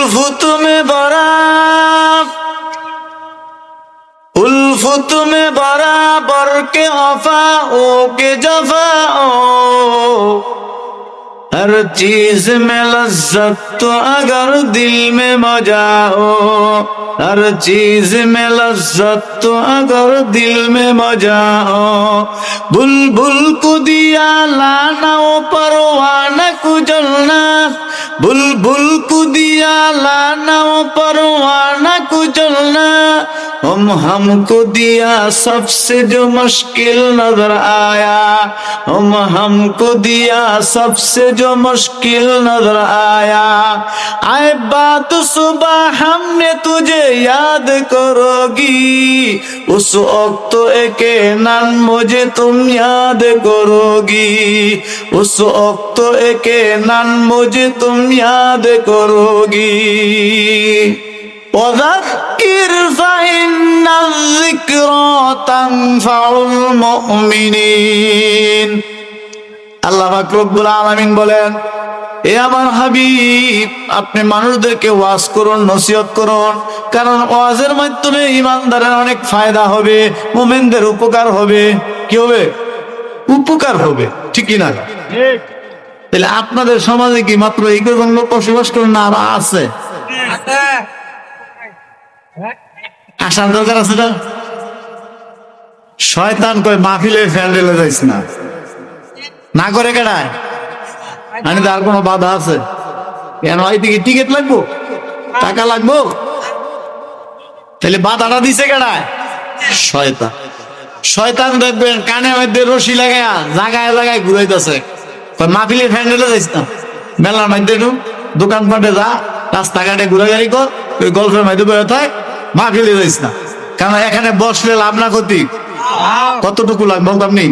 उल्फत में बराबर के वफाओं के जफाओं, हर चीज में लज्जत तो अगर दिल में मजा हो, हर चीज में लज्जत तो अगर दिल में मजा हो। बुलबुल को दिया लाना वो परवाना को जलना, बुलबुल को दिया लाना वो परवाना को जलना। हमको दिया सबसे जो मुश्किल नजर आया, हमको दिया सबसे जो मुश्किल नजर आया। आए बात सुबह हमने तुझे याद करोगी, उस वक्त एके नाम मुझे तुम याद करोगी, उस वक्त एके नाम मुझे तुम याद करोगी। वज़क्किर फ़इन्न ज़िक्रा तनफ़उल मुमिनीन। আল্লাহ পাক রব্বুল আলামিন বলেন, এ আমার হাবিব, আপনি মানুষদেরকে ওয়াজ করুন, নসিহত করুন, কারণ ওয়াজের মাধ্যমে ইমানদারের অনেক ফায়দা হবে, মুমিনদের উপকার হবে। কি হবে? উপকার হবে, ঠিক কি না? ঠিক। তাহলে আপনাদের সমাজে কি মাত্র এই কজন লোক বসবাস করেন না আর আছে? আসার দরকার আছে না? শয়তান কয় মাহফিলে ফ্যান্ডেলে যাইস না, না করে কেডায়? মানে তার কোনো বাধা আছে? কেন এইদিকে টিকিট লাগবো, টাকা লাগবো? তাহলে বাধাটা দিছে কেডায়? শয়তান। শয়তান দেখবেন কানে মধ্যে রশি লাগায়া জায়গায় জায়গায় ঘুরাইতেছে, মাহফিলে ফ্যান্ডেলে যাইস না, মেলার মধ্যে দোকানপাটে যা, রাস্তাঘাটে ঘুরাঘুরি কর, ওই গল্পের মধ্যে বয়ে থাক, মাহফিলে যাইস না। কারণ এখানে বসলে লাভ না ক্ষতি, কতটুকু লাভ বলতো আপনি?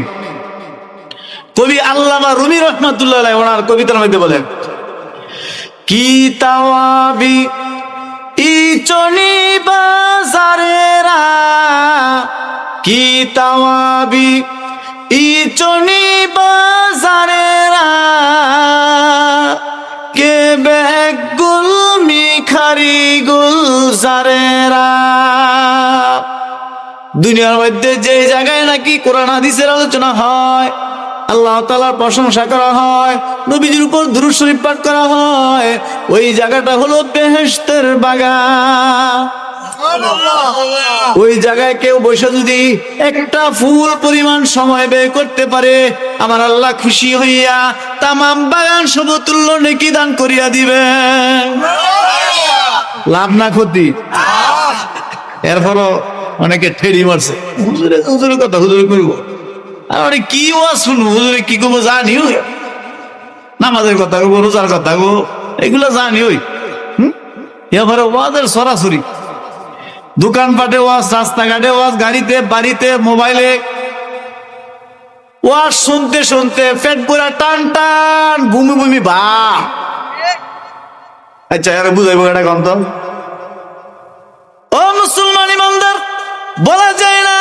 কবি আল্লামা রুমি রহমাতুল্লাহ আলাইহি ওনার কবিতার মধ্যে বলেন, কি তাওয়াবি ইচনি বাজারেরা, কি তাওয়াবি ইচনি বাজারেরা, কে বেগুল মিখারি গুলজারেরা। দুনিয়ার মধ্যে যে জায়গায় নাকি কোরআন হাদিসের আলোচনা হয়, আল্লাহ তাআলার প্রশংসা করা হয়, নবীজির উপর দুরূদ শরীফ পাঠ করা হয়, ওই জায়গাটা হলো বেহেশতের বাগান। ওই জায়গায় কেউ বসে যদি একটা ফুল পরিমাণ সময় ব্যয় করতে পারে, আমার আল্লাহ খুশি হইয়া তামাম বাগান সমতুল্য নেকি দান করিয়া দিবেন। লাভ না ক্ষতি? এরপরও অনেকে ঠেড়ি মারছে, হুজুরের কথা হুজুরে করব, আর অনেক কি ওয়াজ শুনবো, হুজুরে কি করবো জানি, ওই নামাজের কথা গো, রোজার কথা গো, এগুলো জানি। ওই এবারে ওয়াজের সরাসরি দোকানপাটে ওয়াজ, রাস্তাঘাটে ওয়াজ, গাড়িতে, বাড়িতে, মোবাইলে ওয়াজ শুনতে শুনতে পেট পুরা টান টান, বমি বমি ভাব। আচ্ছা এর বুঝাইবো এটা কন্ত? ও মুসলমান ইমানদার, বলা যায় না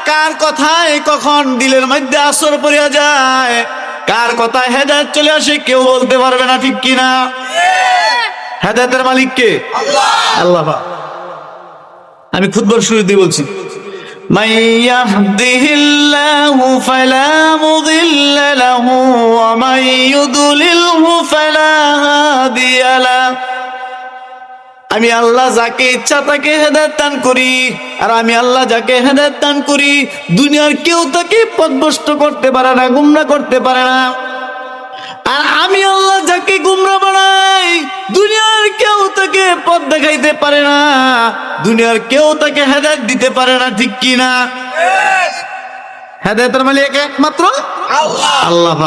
কার কথায় কখন দিলের মধ্যে আসর পড়িয়া যায়, কার কথায় হেদায়েত চলে আসে কেউ বলতে পারবে না, ঠিক কিনা? হেদায়েতের মালিক কে? আল্লাহ। আমি খুতবার শুরুতে বলছি, মাইয়াহদিহিল্লাহু ফালা মুদিল্লা লাহু ওয়া মাইয়ুদলিলহু ফালা হাদিয়া লাহু। আমি আল্লাহ যাকে ইচ্ছা তাকে হেদায়েত দান করি, আর আমি আল্লাহ যাকে হেদায়েত দান করি দুনিয়ার কেউ তাকে পথভ্রষ্ট করতে পারে না, গুমরাহ করতে পারে না। আর আমি আল্লাহ যাকে গুমরাহ বানাই দুনিয়ার কেউ তাকে পথ দেখাইতে পারে না, দুনিয়ার কেউ তাকে হেদায়েত দিতে পারে না, ঠিক কি না? হেদায়েতের মালিক একমাত্র আল্লাহ।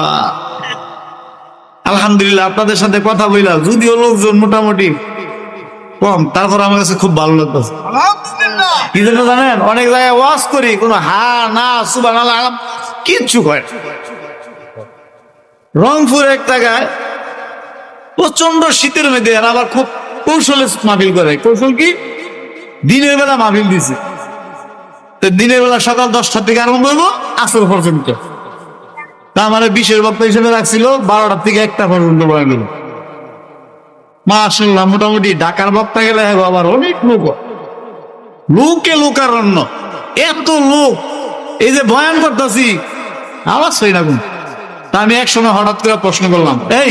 আলহামদুলিল্লাহ আপনাদের সাথে কথা বললাম, যদিও লোকজন মোটামুটি কম, তারপর আমার কাছে খুব ভালো লাগতেছে। কি জন্য জানেন? অনেক জায়গায় ওয়াজ করি, কোনো হা না সুবহানাল্লাহ কিচ্ছু কয়। রংপুর এক জায়গায় প্রচন্ড শীতের মধ্যে আবার খুব কৌশলে মাহফিল করে। কৌশল কি? দিনের বেলা মাহফিল দিছে, দিনের বেলা সকাল 10টা থেকে আরম্ভ করবো আসর পর্যন্ত। তা আমার বিশেষ বক্তা হিসেবে রাখছিল 12টা থেকে 1টা পর্যন্ত বয়ান। মাশাআল্লাহ, মোটামুটি ঢাকার বক্তা গেলে হ্যাঁ আবার অনেক লোক, লোকে লোকারণ্য, এত লোক। এই যে বয়ান করতেছি আওয়াজ হয় না কোন। তা আমি এক সময় হঠাৎ করে প্রশ্ন করলাম, এই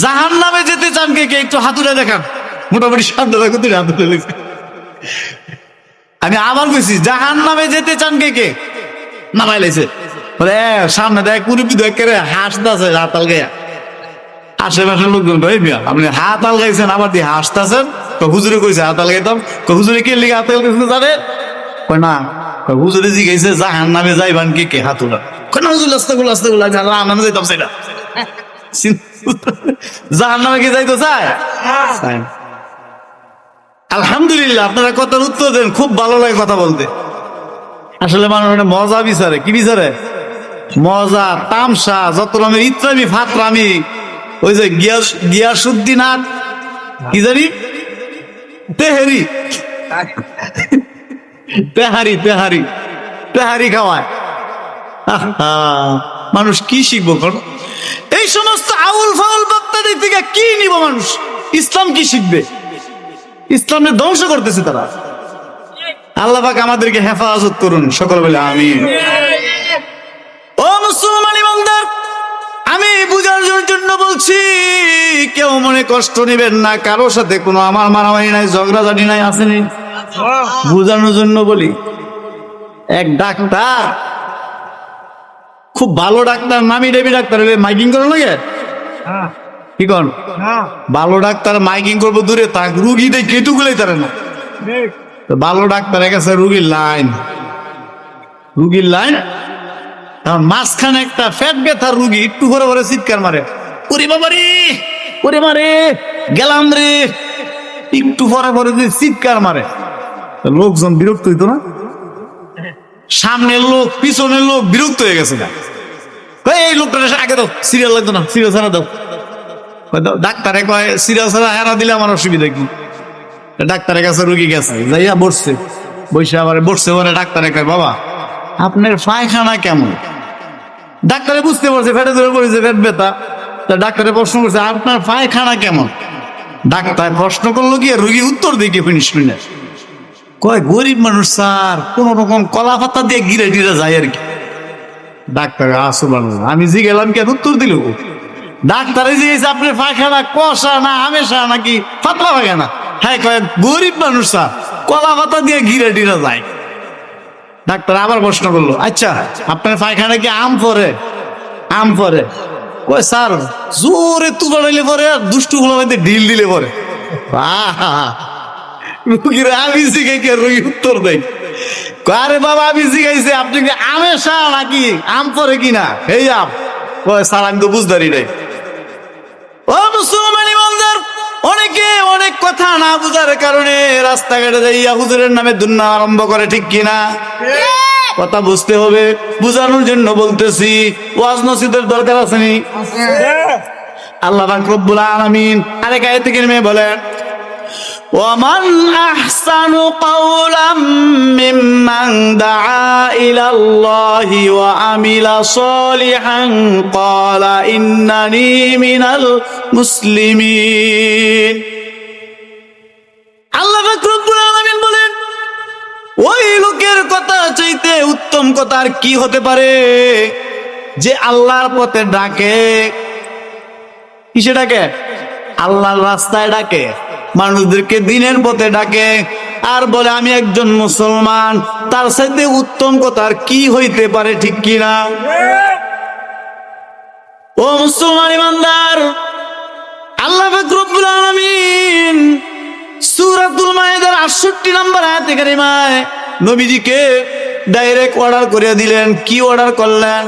জাহান্নামে যেতে চান কে কে, একটু হাতুড়ে দেখান। মোটামুটি সামনে দেখো তুই হাতুড়ে লেগেছে। আমি আবার বলছি, জাহান্নামে যেতে চান কে কে, নামাই লাইছে। বলে সামনে দেখ মুরব্বী দেখ করে হাসতেছে হাত আলগাইয়া। আশেপাশের লোকজন ভাই মিয়া আপনি হাত আলগাইছেন আবার দিয়ে হাসতেছেন। হুজুরে কইছে হাত আলগাইতাম। হুজুরে কে লিগে হাত আলগাইছেন জানে? কয় না, হুজুরে জিগাইছে জাহান্নামে যাইবান কে কে হাতুড়া। কয় না হুজুর আস্তাগফিরুল্লাহ আস্তাগফিরুল্লাহ, জাহান্নামে যাইতাম সেটা। জাহান্নামে কি যাইতো চায়? আলহামদুলিল্লাহ, আপনারা কথার উত্তর দেন, খুব ভালো লাগে কথা বলতে। আসলে মানুষ মজা বিচারে, কি বিচারে? মজা, তামসা, যত রকমের ইত্রামি ফাতরামি। ওই যে গিয়াসউদ্দিন কি জানি তেহারি তেহারি তেহারি তেহারি খাওয়ায়। মানুষ কি শিখবো? এই সমস্ত আউল ফাউল বক্তাদের থেকে কি নিব মানুষ? ইসলাম কি শিখবে? ইসলামের ধ্বংস করতেছে তারা। আল্লাহ পাক আমাদেরকে হেফাজত করুন, সকল বলে আমিন। ও মুসলমান ইমানদার, আমি বুঝার জন্য বলছি, কেউ মনে কষ্ট নেবেন না। কারোর সাথে কোনো আমার মারামারি নাই, ঝগড়াঝাটি নাই, আসেনি। বুঝানোর জন্য বলি। এক ডাক্তার, খুব ভালো ডাক্তার, নামি দামি ডাক্তার, মাইকিং করে লাগে কি কর, ভালো ডাক্তার মাইকিং করবো দূরে থাক, রুগী দেখে কেটুগুলাই তারে না। ভালো ডাক্তারের কাছে রুগীর লাইন, রুগীর লাইন। তখন মাঝখানে একটা ফ্যাট ব্যথার রুগী একটু ঘরে ঘরে চিৎকার মারে, ওরে বাবা রে, ওরে মারে গেলাম রে, একটু পরে পরে চিৎকার মারে। লোকজন বিরক্ত হইতো না? সামনের লোক পিছনের লোক বিরক্ত হয়ে গেছে। এই লোকটা আগে দাও, সিরিয়াল লাগতো না, সিরিয়াল ছাড়া দাও। ডাক্তারে কয় সিরিয়াল ছাড়া হেরা দিলে আমার অসুবিধা কি? ডাক্তারের কাছে রুগী গেছে, যাইয়া বসছে, বসে আবার বসছে পরে ডাক্তারে কয় বাবা আপনার পায়খানা কেমন? ডাক্তারে বুঝতে পারছে ফেটে ধরে পড়েছে, পেট ব্যথা। তা ডাক্তারে প্রশ্ন করছে আপনার পায়খানা কেমন? ডাক্তার প্রশ্ন করলো গিয়ে রুগী উত্তর দিকে ফিনিশ মিনে কয় গরিব মানুষ স্যার, কোন রকম কলা পাতা দিয়ে গিরে গিরে যায় আর কি। ডাক্তার আমি জি গেলাম কেন উত্তর দিল? ডাক্তারে জিজ্ঞেস আপনার পায়খানা কষা না হামেশা নাকি পাতলা পায়খানা? হ্যাঁ কয় গরিব মানুষ স্যার, কলা পাতা দিয়ে ঘিরে টিরে যায়। ডাক্তার আবার প্রশ্ন করলো আচ্ছা আপনার পায়খানা কি আম পরে? আম পরে? কয় স্যার জোরে তুলে পরে আর দুষ্টু গুলো ঢিল দিলে পরে। আমি জিগাই কে রুগী উত্তর দেয়, আরে বাবা আমি জিগাইছে আপনি কি আমেশা নাকি আম পরে কিনা? এই আম। কয় স্যার আমি তো বুঝদারি নাই। ও মুসলমান ইমানদার, অনেকে অনেক কথা না বুঝার কারণে রাস্তাঘাটে যাইয়া হুজুরের নামে দুন্না আরম্ভ করে, ঠিক কিনা? কথা বুঝতে হবে, বুঝানোর জন্য বলতেছি। ওয়াজ নসিহতের দরকার আছে নি? আল্লাহ পাক রব্বুল আলামিন আরেক আয়াতে কারিমে বলেন ওয়ামান আহসানু কাওলাম মিম্মান দাআ ইলাল্লাহি ওয়া আমিলা সলিহান ক্বালা ইন্নানি মিনাল মুসলিমিন। আল্লাহ পাক রব্বুল আলামিন বলেন ওই লোকের কথা চাইতে উত্তম কথা আর কি হতে পারে যে আল্লাহর পথে ডাকে। কিসে ডাকে? আল্লাহর রাস্তায় ডাকে, মানুষদেরকে দিনের পথে ডাকে, আর বলে আমি একজন মুসলমান। তার সাথে উত্তম কথা আর কি হইতে পারে, ঠিক কিনা? ও মুসলমান ইমানদার, আল্লাহ পাক রব্বুল আলামিন সূরাতুল মায়েদার ৬৮ নম্বর আয়াতে কারিমায় নবীজিকে ডাইরেক্ট অর্ডার করে দিলেন। কি অর্ডার করলেন?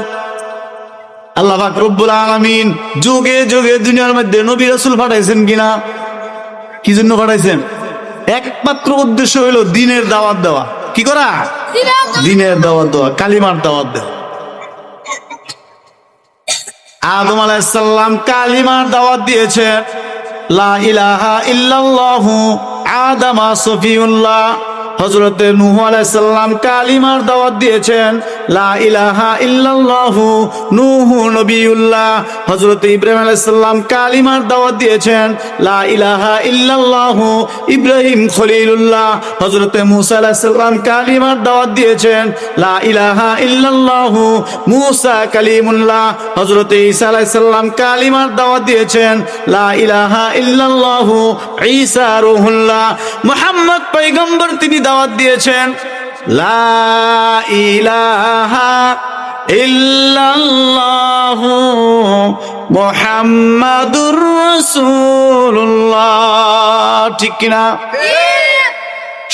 আল্লাহ পাক রব্বুল আলামিন যুগে যুগে দুনিয়ার মধ্যে নবী রাসূল পাঠাইছেন কিনা? কি জন্য পাঠাইছেন? একমাত্র উদ্দেশ্য হলো দ্বীনের দাওয়াত দেওয়া। কি করা? দ্বীনের দাওয়াত দেওয়া, কালিমার দাওয়াত দেওয়া। আদম আলাইহিস সালাম কালিমার দাওয়াত দিয়েছেন, লা ইলাহা ইল্লাল্লাহু আদামা সফিউল্লাহ। হযরতে নূহ আলাইহিস সালাম কালিমার দাওয়াত দিয়েছেন, লা ইলাহা ইল্লাল্লাহু নূহ নবিয়ুল্লাহ। হযরতে ইব্রাহিম আলাইহিস সালাম কালিমার দাওয়াত দিয়েছেন, লা ইলাহা ইল্লাল্লাহু ইব্রাহিম খলিলুল্লাহ। হযরতে মূসা আলাইহিস সালাম কালিমার দাওয়াত দিয়েছেন, লা ইলাহা ইল্লাল্লাহু মূসা কালিমুল্লাহ। হযরতে ঈসা আলাইহিস সালাম কালিমার দাওয়াত দিয়েছেন, লা ইলাহা ইল্লাল্লাহু ঈসা রূহুল্লাহ। মুহাম্মদ পয়গম্বর তিনি দাওয়াত দিয়েছেন, লা ইলাহা ইল্লাল্লাহু মুহাম্মাদুর রাসূলুল্লাহ। ঠিক কিনা?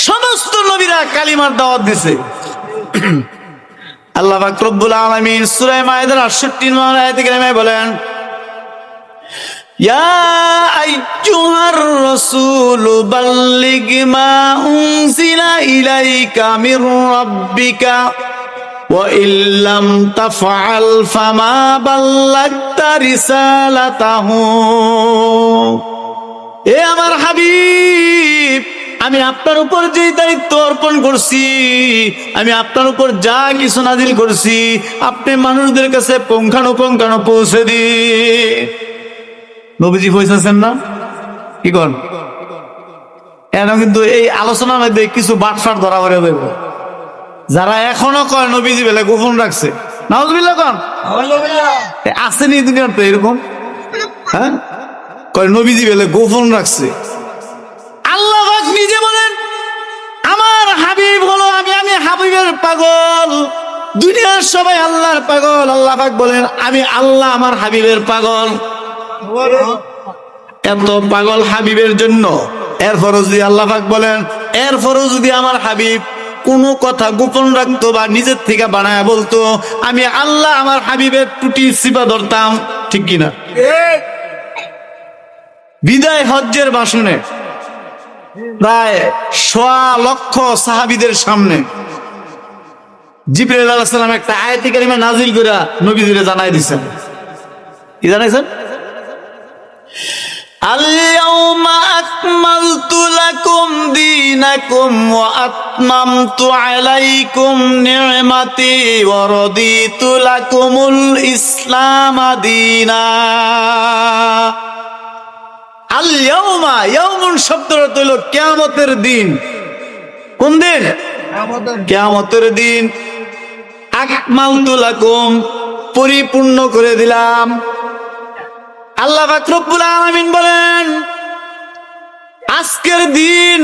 সমস্ত নবীরা কালিমার দাওয়াত দিয়েছে। আল্লাহ পাক রব্বুল আলামিন সূরা মায়েদার 68 নম্বর আয়াতে কারিমায় বলেন, ইয়া আইয়ুহার রাসূলু বাল্লিগ মা উনজিলা ইলাইকা মির রাব্বিকা ওয়া ইল্লাম তাফআল ফামা বাল্লাগতা রিসালাতাহু। এ আমার হাবিব, আমি আপনার উপর যে দায়িত্ব অর্পণ করছি, আমি আপনার উপর যা কিছু নাজিল করছি, আপনি মানুষদের কাছে পুঙ্খানুপুঙ্খানু পৌঁছে দিন। নবীজি পৌঁছেছেন না? কি করেন? এখন কিন্তু এই আলোচনার মধ্যে কিছু বাটফাট ধরা পড়ে দেব, যারা এখনো কয় নবীজি বেলা গোপন রাখছে। নাউজুবিল্লাহ কন আসেনি দুনিয়ার তো এরকম, হ্যাঁ, কয় নবীজি বেলা গোপন রাখছে। আল্লাহ পাক নিজে বলেন, আমার হাবিব হলো আমি হাবিবের পাগল। দুনিয়ার সবাই আল্লাহর পাগল। আল্লাহ পাক বলেন, আমি আল্লাহ আমার হাবিবের পাগল। এত পাগল হাবিবের জন্য, এরপরও যদি আল্লাহ পাক বলেন, এরপরও যদি আমার হাবিব কোনো কথা গোপন রাখতো বা নিজের থেকে বানায় বলতো, আমি আল্লাহ আমার হাবিবের টুটি চিপা ধরতাম। ঠিক কিনা? বিদায় হজ্জের ভাষণে প্রায় 1,00,000 সাহাবীদের সামনে জিবরাইল আলাইহিস সালাম একটা আয়াতে কারিমা নাজিল করে নবীজিরে জানাই দিয়েছেন। কি জানাইছেন? আল-ইয়াওমা আকমালতু লাকুম দীনাকুম ওয়া আতমামতু আলাইকুম নি'মাতি ওয়া রাদিতু লাকুমুল ইসলাম দীনা। আল-ইয়াওমা, ইয়াওমুন শব্দের অর্থ হলো কিয়ামতের দিন। কোন দিন? কিয়ামতের দিন। আকমালতু লাকুম, পরিপূর্ণ করে দিলাম। আল্লাহ পাক রব্বুল আলামিন বলেন, আজকের দিন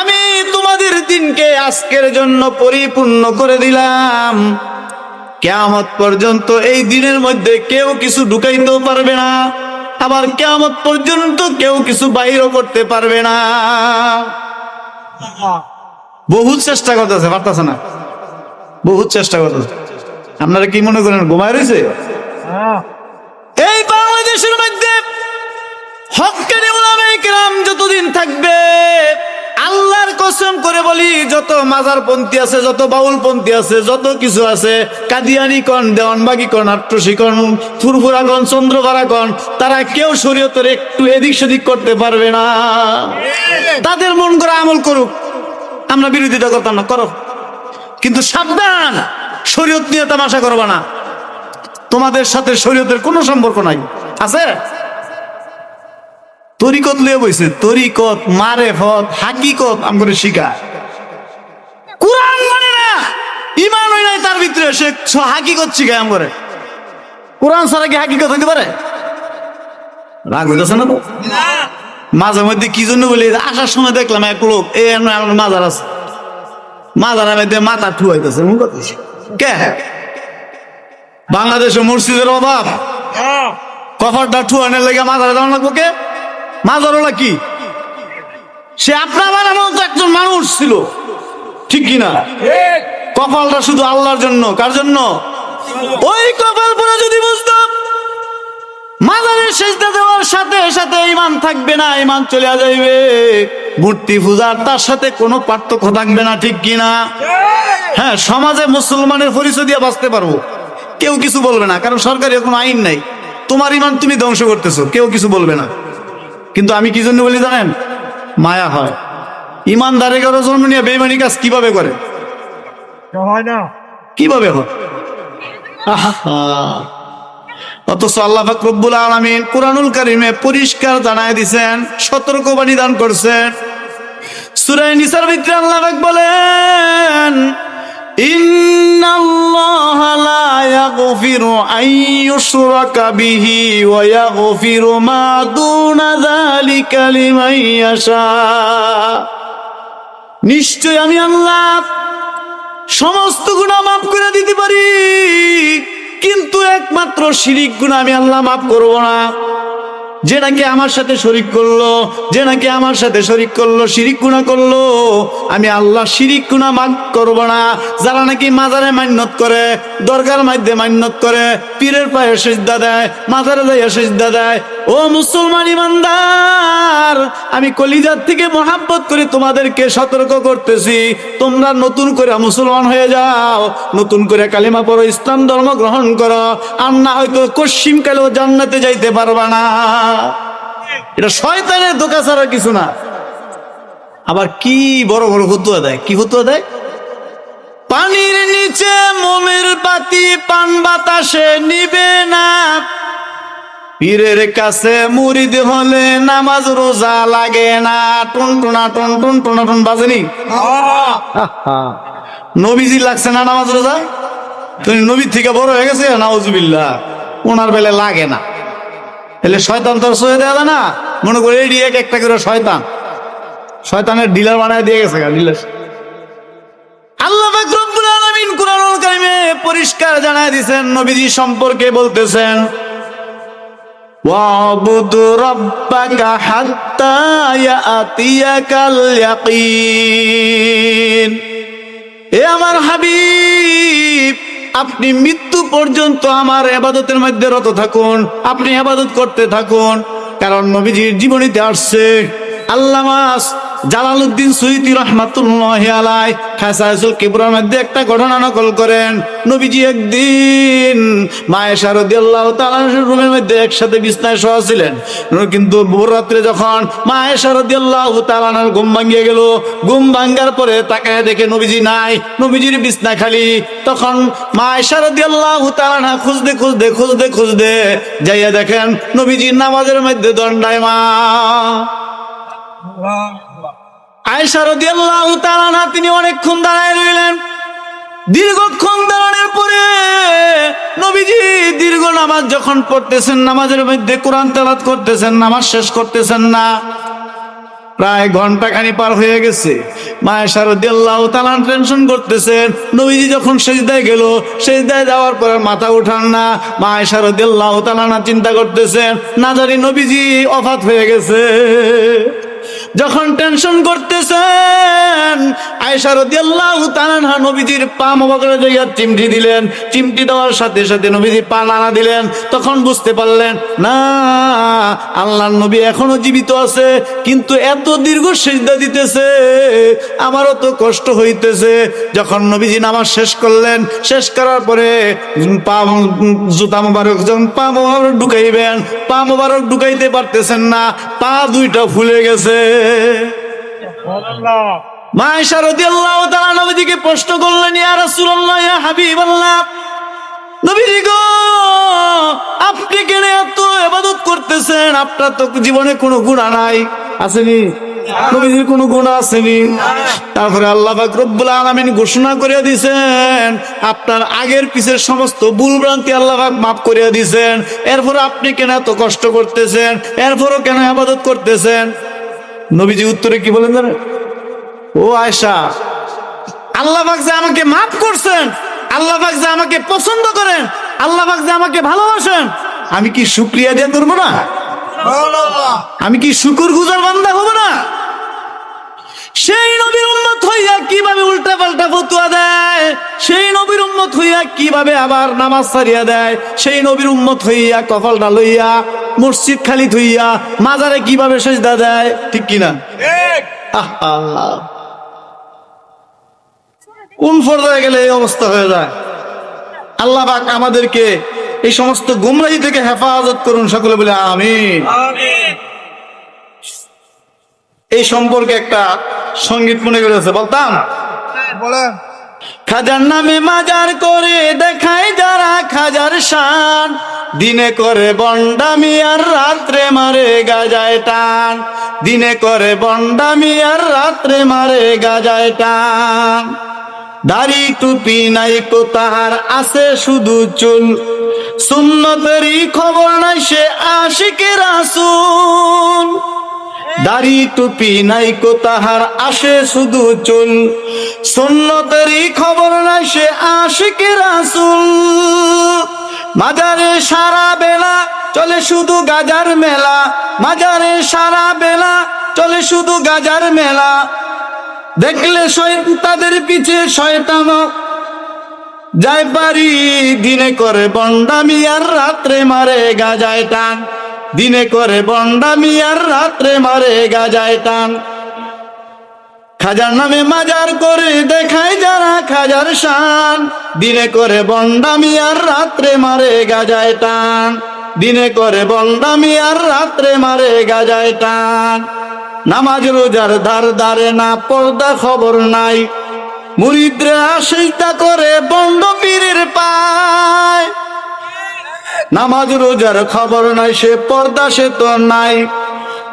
আমি তোমাদের দিনকে আজকের জন্য পরিপূর্ণ করে দিলাম। কিয়ামত পর্যন্ত এই দিনের মধ্যে কেউ কিছু ঢুকাইতেও পারবে না, আবার কিয়ামত পর্যন্ত কেউ কিছু বাইরও করতে পারবে না। বহুত চেষ্টা করতেছে, পারতেছে না, বহুত চেষ্টা করতেছে। আপনারা কি মনে করেন ঘুমায় রয়েছে? এই বাংলাদেশের মধ্যে হক্কানি উলামায়ে কেরাম যতদিন থাকবে, আল্লাহর কসম করে বলি, যত মাজারপন্থী আছে, যত বাউলপন্থী আছে, যত কিছু আছে, কাদিয়ানি কন, দেওয়ানবাগি কন, আট্রসি কন, ফুরফুরা কন, চন্দ্রপাড়া কন, তারা কেউ শরীয়তের একটু এদিক সেদিক করতে পারবে না। তাদের মন করে আমল করুক, আমরা বিরোধিতা করতাম না, করো, কিন্তু সাবধান, শরীয়ত নিয়ে তামাশা করবা না। তোমাদের সাথে শরীয়তের কোনো সম্পর্ক নাই। আছে তরিকত লিয়ে বইছে, তরিকত, মারেফত, হাকিকত আমগরে শিখায়। কুরআন মানে না, ঈমান হয় নাই তার ভিতরে, সে হাকিকত শিখায় আমগরে। কুরআন ছাড়া কি হাকিকত হইতে পারে? রাগ হইতেছে না তো? মাঝে মধ্যে কি জন্য বলি, আসার সময় দেখলাম এক লোক এই মাজার আছে, মাজারের মধ্যে মাথা ঠুয়াইতেছে। কে? বাংলাদেশে মসজিদের অভাব, কফারটা ঠুয়ানোর লেগে মাজারে যাওয়া লাগবো। কে? মাজারওয়ালা কি? সে আপনার বানানো তো একজন মানুষ ছিল, ঠিক কিনা? কপালটা শুধু আল্লাহর জন্য। কার জন্য? ওই কপাল পরে যদি বুঝতাম মাজারে সেজদা দেওয়ার সাথে সাথে ঈমান থাকবে না, ঈমান চলে যাইবে। মূর্তি পূজার তার সাথে কোনো পার্থক্য থাকবে না, ঠিক কিনা? হ্যাঁ, সমাজে মুসলমানের পরিচয় দিয়ে বাঁচতে পারবো, কেউ কিছু বলবে না, কারণ সরকারি কোনো আইন নাই। তোমার ঈমান তুমি ধ্বংস করতেছো, কেউ কিছু বলবে না। কিন্তু আমি কি জন্য বলি জানেন? মায়া হয়। ইমানদারে কারো জন্ম নিয়ে বেঈমানি কাজ কিভাবে করে? হয় না। কিভাবে হয়? আহা, অথচ আল্লাহ পাক রব্বুল আলামিন কুরআনুল কারীমে পরিষ্কার জানায় দিয়েছেন, সতর্কবাণী দান করছেন। সূরা নিসার ভিতরে আল্লাহ পাক বলেন, ইন্নাল্লাহা লা ইয়াগফিরু আন ইউশরাকা বিহি ওয়া ইয়াগফিরু মা দুনা যালিকা লিমান ইয়াশা। নিশ্চয় আমি আল্লাহ সমস্ত গুনাহ মাফ করে দিতে পারি, কিন্তু একমাত্র শিরিক গুনাহ আমি আল্লাহ মাফ করব না। যে নাকি আমার সাথে শরীক করলো, যে নাকি আমার সাথে শরীক করলো, শিরিক গুনাহ করলো, আমি আল্লাহ শিরিক গুনাহ মাফ করব না। যারা নাকি মাজারে মান্যত করে, দরগার মধ্যে মান্যত করে, পীরের পায়ে সিজদা দেয়, মাজারে যাইয়া সিজদা দেয়, ও মুসলমান ইমানদার, আমি কলিজার থেকে মহাব্বত করে তোমাদেরকে সতর্ক করতেছি, তোমরা নতুন করে মুসলমান হয়ে যাও, নতুন করে কালিমা পড়ো, ইসলাম ধর্ম গ্রহণ করো, আর না হয়তো কশ্চিম কালেও জান্নাতে যাইতে পারবা না। এটা শয়তানের ধোঁকা ছাড়া কিছু না। আবার কি বড় বড় ফতুয়া দেয়, কি ফতুয়া দেয়? পানির নিচে মোমের বাতি পান বাতাসে নিবে না, পীরের কাছে মুরিদ হলে নামাজ রোজা লাগে না। টুনটুনা টুন টুন টুনা টুন বাজেনি? নবীজি লাগছে না নামাজ রোজা? তুমি নবীর থেকে বড় হয়ে গেছে, নাউজুবিল্লাহ, ওনার বেলে লাগে না। তাহলে শয়তান তোর সহে দেওয়া যায় না, মনে করে এই একটা করে শয়তান, শয়তানের ডিলার বানায় দিয়ে গেছে। ডিলার আল্লাহ পাক রব্বুল আলামিন কুরআনুল কারীমে পরিষ্কার জানায় দিয়েছেন, নবীজি সম্পর্কে বলতেছেন, ওয়াবুদ রাব্বাকা হাত্তা ইয়াতিয়াকাল ইয়াকিন। এ আমার হাবিব, আপনি মৃত্যু পর্যন্ত আমার ইবাদতের মধ্যে রত থাকুন, আপনি ইবাদত করতে থাকুন। কারণ নবীজির জীবনীতে আসছে, আল্লামা জালালউদ্দিন সুয়ুতী রাহমাতুল্লাহি আলাইহি খাসাইসুল কিবরার মধ্যে একটা ঘটনা নকল করেন। নবীজি একদিন মা আয়েশা রাদিয়াল্লাহু তাআলা রুমের মধ্যে একসাথে বিছনায় শোয়া ছিলেন, কিন্তু ভোর রাত্রে যখন মা আয়েশা রাদিয়াল্লাহু তাআলার ঘুম ভাঙিয়ে গেল, ঘুম ভাঙার পরে তাকায় দেখে নবীজি নাই, নবীজির বিছনা খালি। তখন মা আয়েশা রাদিয়াল্লাহু তাআলা খুঁজতে খুঁজতে খুঁজতে খুঁজতে যাইয়া দেখেন নবীজি নামাজের মধ্যে দণ্ডায়মান। আয়েশা রাদিয়াল্লাহু তাআলা তিনি অনেকক্ষণ দাঁড়ায় রইলেন। দীর্ঘক্ষণ দাঁড়ানোর পরে নবীজি দীর্ঘ নামাজ যখন পড়তেছেন, নামাজের মধ্যে কোরআন তেলাওয়াত করতেছেন, নামাজ শেষ করতেছেন না, প্রায় ঘন্টাখানি পার হয়ে গেছে। মা আয়েশা রাদিয়াল্লাহু তাআলা টেনশন করতেছেন। নবীজি যখন সিজদায় গেল, সিজদায় যাওয়ার পরে মাথা উঠান না, মা আয়েশা রাদিয়াল্লাহু তাআলা চিন্তা করতেছেন, না জানি নবীজি ওফাত হয়ে গেছে। যখন টেনশন করতেছেন, আয়েশা রাদিয়াল্লাহু তাআলা নবীজির পা মোবারকে যাইয়া চিমটি দিলেন, চিমটি দেওয়ার সাথে সাথে নবীজি পা নাড়া দিলেন। তখন বুঝতে পারলেন না, আল্লাহর নবী এখনো জীবিত আছে, কিন্তু এত দীর্ঘ সিজদা দিতেছে, আমারও তো কষ্ট হইতেছে। যখন নবীজি নামাজ শেষ করলেন, শেষ করার পরে পা জুতা মোবারক যখন পা মোবারক ঢুকাইবেন, পা মোবারক ঢুকাইতে পারতেছেন না, পা দুইটা ফুলে গেছে। মা আয়েশা রাদিয়াল্লাহু তাআলা নবীজিকে প্রশ্ন করলেন, ইয়া রাসূলুল্লাহ, ইয়া হাবিবাল্লাহ, নবীজি গো, আপনি কেন এত ইবাদত করতেছেন? আপনার তো জীবনে কোনো গুনাহ নাই, আসেনি? নবীজির কোনো গুনাহ আসেনি? তারপরে আল্লাহ পাক রব্বুল আলামিন ঘোষণা করে দিয়েছেন, আপনার আগের পিছের সমস্ত ভুল ভ্রান্তি আল্লাহ পাক মাফ করে দিয়েছেন। এরপর আপনি কেন এত কষ্ট করতেছেন? এরপরও কেন ইবাদত করতেছেন? নবীজি উত্তরে কি বলেন জানেন? ও আয়েশা, আল্লাহ পাক যে আমাকে মাফ করছেন, আল্লাহ পাক যে আমাকে পছন্দ করেন, আল্লাহ পাক যে আমাকে ভালোবাসেন, আমি কি শুকরিয়া দিয়ে করবো না? আমি কি শুকরগুজার বান্দা হব না? সেই নবীর উম্মত হইয়া কিভাবে উল্টা পাল্টা ফতোয়া দেয়, সেই নবীর উম্মত হইয়া কিভাবে আবার নামাজ ছাড়িয়া দেয়, সেই নবীর উম্মত হইয়া কপালটা লইয়া মসজিদ খালি থইয়া মাজারে কিভাবে সিজদা দেয়, ঠিক কিনা? কোন পর্যায়ে গেলে এই অবস্থা হয়ে যায়? আল্লাহ পাক আমাদেরকে এই সমস্ত গুমরাহি থেকে হেফাজত করুন, সকলে বলে আমিন। এই সম্পর্কে একটা সঙ্গীত মনে করেছে, বলতাম। বলেন। খাজার নামে মাজার করে দেখায় যারা খাজার শান, দিনে করে বন্ডামি আর রাত্রে মারে গাজায় টান, দিনে করে বন্ডামি আর রাত্রে মারে গাজায় টান। দাড়ি টুপি নাই কো তাহার, আছে শুধু চুল, সুন্নতেরই খবর নাই সে আশিকে রাসূল। দাড়ি টুপি নাই কো তাহার, আসে শুধু চুল, সুন্নতেরই খবর নাই সে আশিকে রাসূল। মাজারে সারা বেলা চলে শুধু গাজার মেলা, মাজারে সারা বেলা চলে শুধু গাজার মেলা। দেখলে তাদের পিছে শয়তান যায় পারি, দিনে করে বন্ডামি আর রাত্রে মারে গাজায় টান, দিনে করে বন্ডামি আর রাত্রে মারে গাজায় টান। খাজার নামে মাজার করে দেখায় যারা খাজার শান, দিনে করে বন্ডামি আর রাত্রে মারে গাজায় টান, দিনে করে বন্ডামি আর রাত্রে মারে গাজায় টান। নামাজ রোজার ধার ধারে না, পর্দা খবর নাই, মুরিদরা সিজদা করে বন্ড পীরের পায়। নামাজ রোজার খবর নাই, সে পর্দা সে তো নাই,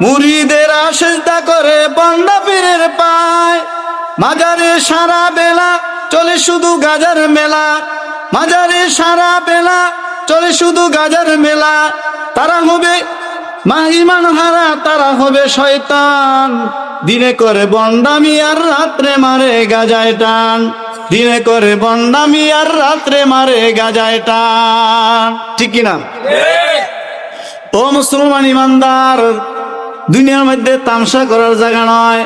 মুরিদেরা সিজদা করে বন্ড পীরের পায়। মাজারে সারা বেলা চলে শুধু গাজার মেলা, মাজারে সারা বেলা চলে শুধু গাজার মেলা। তারা হবে ইমান হারা, তারা হবে শয়তান, দিনে করে বন্ডামি আর রাত্রে মারে গাজায় টান, দিনে করে বন্ডামি আর রাত্রে মারে গাজায় টান। ঠিক কিনা? ও মুসলমান ইমানদার, দুনিয়ার মধ্যে তামসা করার জায়গা নয়।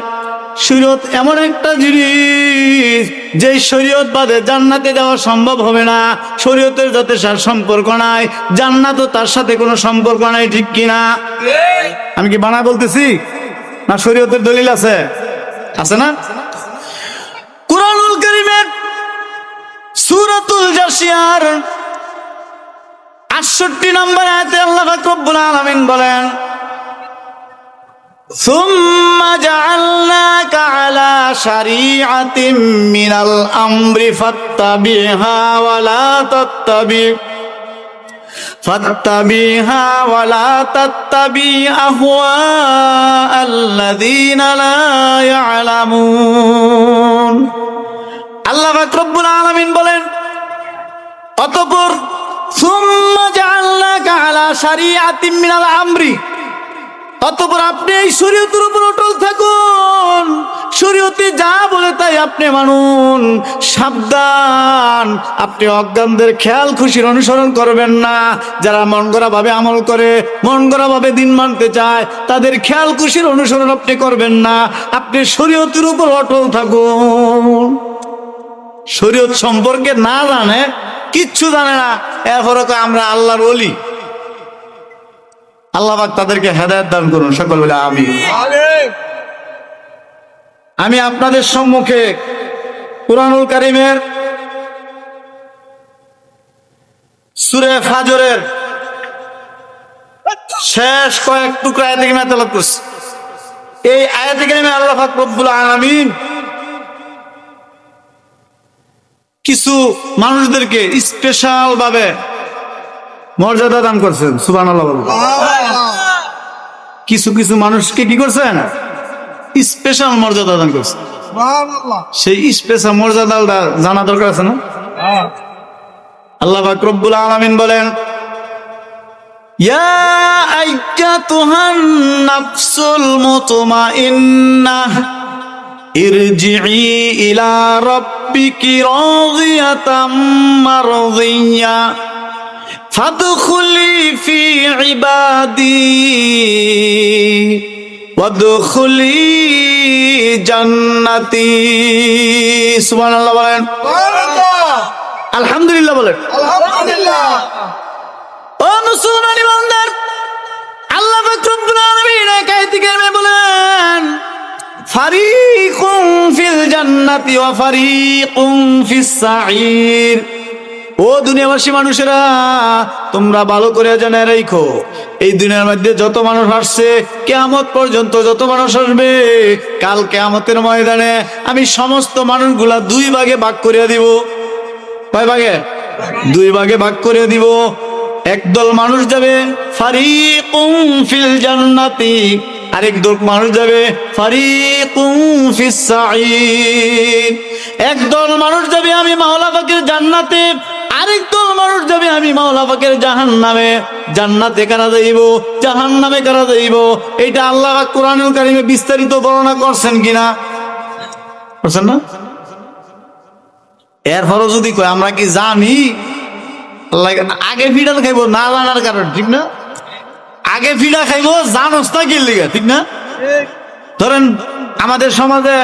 শরীয়ত এমন একটা জিনিস যে শরীয়ত বাদে জান্নাতে যাওয়া সম্ভব হবে না। শরীয়তের সাথে তার সম্পর্ক নাই, জান্নাতও তার সাথে কোনো সম্পর্ক নাই। ঠিক কিনা? আমি কি বানা বলতেছি না শরীয়তের দলিল আছে? আছে না? কুরআনুল কারীমের সূরাতুল জাসিয়ার ৬৮ নম্বর আয়াতে আল্লাহ পাক রব্বুল আলামিন বলেন, ثم جعلناك على شريعة من الأمر فاتبعها ولا تتبع أهواء الذين لا يعلمون। আল্লাহ পাক রব্বুল আলামিন বলেন, অতঃপর ثم جعلناك على شريعة من الأمر, অতঃপর আপনি এই শরীয়তের উপর অটল থাকুন, শরীয়তে যা বলে তাই আপনি মানুন। সাবধান, আপনি অজ্ঞানদের খেয়াল খুশির অনুসরণ করবেন না। যারা মন গড়া ভাবে আমল করে, মন গড়া ভাবে দিন মানতে চায়, তাদের খেয়াল খুশির অনুসরণ আপনি করবেন না। আপনি শরীয়তের উপর অটল থাকুন। শরীয়ত সম্পর্কে না জানে, কিচ্ছু জানে না, এরপরে আমরা আল্লাহর ওলি। আল্লাহ পাক তাদেরকে হেদায়েত দান করুন, সকল বলে আমিন। আমি আপনাদের সম্মুখে কুরআনুল কারীমের সূরা ফাজরের শেষ কয়েক টুকরা আয়াত থেকে তেলাওয়াত করছি। এই আয়াত থেকে আল্লাহ পাক রব্বুল আলামিন কিছু মানুষদেরকে স্পেশাল ভাবে মর্যাদা দান করছেন। সুবহানাল্লাহ বলুন। কিছু কিছু মানুষকে কি করছেন? স্পেশাল মর্যাদা দান করছেন। সেই স্পেশাল মর্যাদাটা জানা দরকার আছে না? আল্লাহ পাক রব্বুল আলামিন বলেন, ইয়া আইয়াতুহান নাফসুল মুতমাইন্নাহ ইরজিই ইলা রাব্বিকি রাদিয়াতাম মারদিয়া ফাদখুলি ফি ইবাদি ওয়াদখুলি জান্নাতি। সুবহানাল্লাহ বলেন, আলহামদুলিল্লাহ বলেন, আলহামদুলিল্লাহ। ও মুসলমান ইমানদার, আল্লাহ পাক রব্বুল আলামিন এই আয়াতে কারিমে বলেন, ফারিকুম ফিল জান্নাতি ওয়া ফারিকুম ফিস সাঈর। ও দুনিয়াবাসী মানুষেরা, তোমরা ভালো করে জেনে রাখো, এই দুনিয়ার মধ্যে যত মানুষ আসছে, কিয়ামত পর্যন্ত যত মানুষ আসবে, কাল কিয়ামতের ময়দানে আমি সমস্ত মানুষগুলা দুই ভাগে ভাগ করে দিব। কয় ভাগে? দুই ভাগে ভাগ করে দিব। একদল মানুষ যাবে ফারিকুম ফিল জান্নাতি, আরেক দল মানুষ যাবে ফারিকুম ফিস সাঈদ। একদল মানুষ যাবে আমি মাওলা পাকের জান্নাতে, আরেক দল মানুষ যাবে আমি মাওলা পাকের জাহান্নামে। জান্নাতে কারা যাইব, জাহান্নামে কারা যাইব, এটা আল্লাহ পাক কোরআনুল কারীমে বিস্তারিত বর্ণনা করছেন কিনা? করছেন না? এরপরও যদি কয় আমরা কি জানি, আল্লাহ আগে ফিডাল খাইবো না জানার কারণ, ঠিক না? আগে ফিডা খাইবো জানোস না কি লিগা, ঠিক না? ধরেন আমাদের সমাজে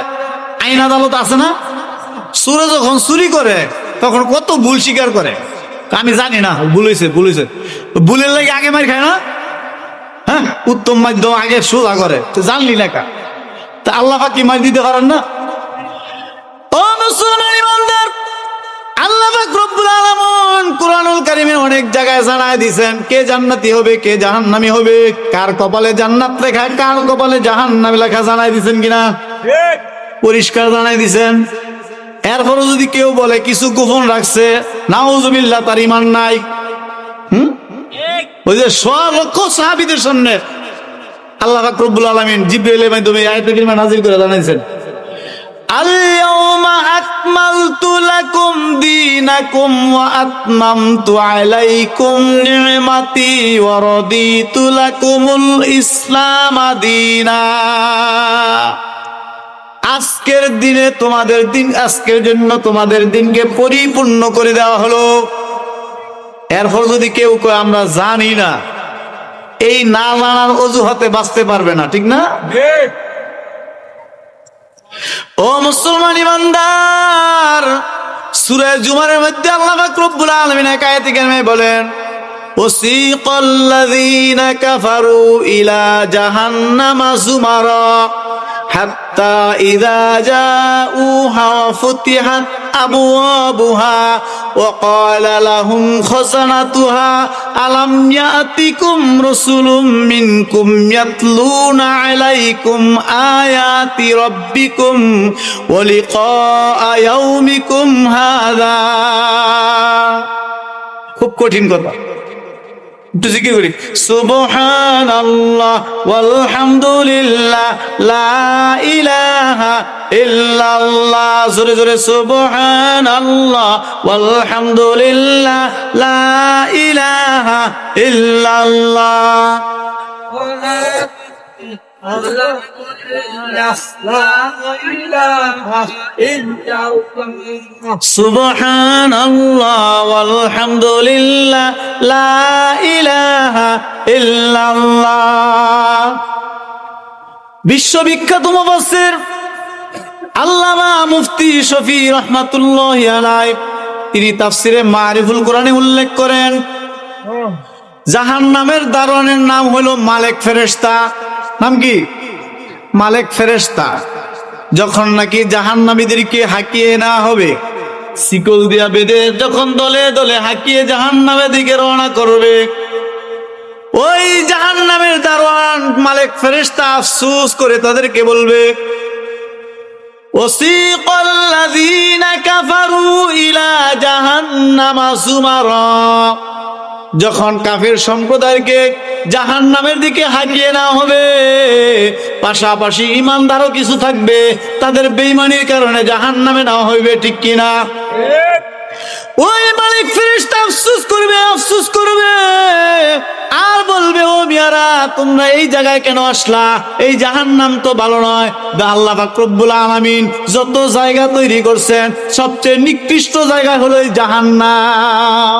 আইন আদালত আছে না, চোরে যখন চুরি করে তখন কত ভুল স্বীকার করে, আমি জানি না ভুল হয়েছে, ভুলের লাগে আগে মার খায় না? হ্যাঁ, উত্তম মাধ্যম আগে সোজা করে, তো জানলি না কা, তা আল্লাহ পাক কি মার দিতে পারেন না? ও মুসলমান ইমানদার, আল্লাহ পাক রব্বুল আলামিন কুরআনুল কারীমে অনেক জায়গায় জানায় দিয়েছেন কে জান্নাতি হবে কে জাহান্নামী হবে, কার কপালে জান্নাত লেখা কার কপালে জাহান্নাম লেখা জানায় দিয়েছেন কিনা? পরিষ্কার জানায় দিয়েছেন। এরপরও যদি কেউ বলে কিছু গোপন রাখছে, নাউজুবিল্লাহ, তার ঈমান নাই। ওই যে 100 লক্ষ সাহাবীদের সামনে আল্লাহ পাক রব্বুল আলামিন জিবরাইলের মাধ্যমে আয়াতুল কারীমা নাযিল করে জানাইছেন, আল-ইয়াউমা আকমালতু লাকুম দীনাকুম ওয়া আতমামতু আলাইকুম নি'মাতি ওয়া রাদিতু লাকুমুল ইসলাম দীনা। আজকের দিনে তোমাদের দিন, আজকের জন্য তোমাদের দিনকে পরিপূর্ণ করে দেওয়া হলো। এরপর যদি কেউ কয় আমরা জানি না, এই না জানার অজুহাতে বাঁচতে পারবে না, ঠিক না? ও মুসলমান ইমানদার, সূরা জুমারের মধ্যে আল্লাহ পাক রব্বুল আলামিন এক আয়াতে কারিমে বলেন, ওয়াসিকাল্লাযীনা কাফারু ইলা জাহান্নামা যুমারা হাত্তা ইযা জাউহা ফুতিহাত আবওয়াবুহা ওয়া ক্বালা লাহুম খাযানাতুহা আলাম ইয়াতিকুম রাসূলুম মিনকুম ইয়াতলুনা আলাইকুম আয়াতি রাব্বিকুম ওয়া লিকাআ ইয়াউমিকুম হাযা। খুব কঠিন কথা, একটু জিকির করি, সুবহানাল্লাহ ওয়ালহামদুলিল্লাহ লা ইলাহা ইল্লাল্লাহ। জোরে জোরে সুবহানাল্লাহ ওয়ালহামদুলিল্লাহ লা ইলাহা ইল্লাল্লাহ। সুবহানাল্লাহ ওয়ালহামদুলিল্লাহ লা ইলাহা ইল্লাল্লাহ। বিশ্ববিখ্যাত মুফাসসির আল্লামা মুফতি শফি রাহমাতুল্লাহি আলাইহি তিনি তাফসিরে মারিফুল কোরআনে উল্লেখ করেন, জাহান্নামের দারোয়ানের নাম হলো মালেক ফেরেশতা। নাম কি? মালেক ফেরেশতা। যখন নাকি জাহান্নামীদেরকে হাঁকিয়ে না হবে, শিকল দিয়া বেঁধে যখন দলে দলে হাঁকিয়ে জাহান্নামের দিকে রওনা করবে, ওই জাহান্নামের দারোয়ান মালেক ফেরেশতা আফসোস করে তাদেরকে বলবে, ওয়াসিকাল্লাযীনা কাফারু ইলা জাহান্নামা যুমারা। যখন কাফের সম্প্রদায়কে জাহান্নামের দিকে হাঁকিয়ে না হবে, পাশাপাশি ঈমানদারও কিছু থাকবে, তাদের বেঈমানির কারণে জাহান্নামে না হইবে, ঠিক কিনা? ওই মালিক ফেরেশতা আফসোস করবে আর বলবে, ও মিয়ারা, তোমরা এই জায়গায় কেন আসলা? এই জাহান্নাম তো ভালো নয়। আল্লাহ পাক রব্বুল আলামিন যত জায়গা তৈরি করছেন, সবচেয়ে নিকৃষ্ট জায়গা হলো এই জাহান্নাম।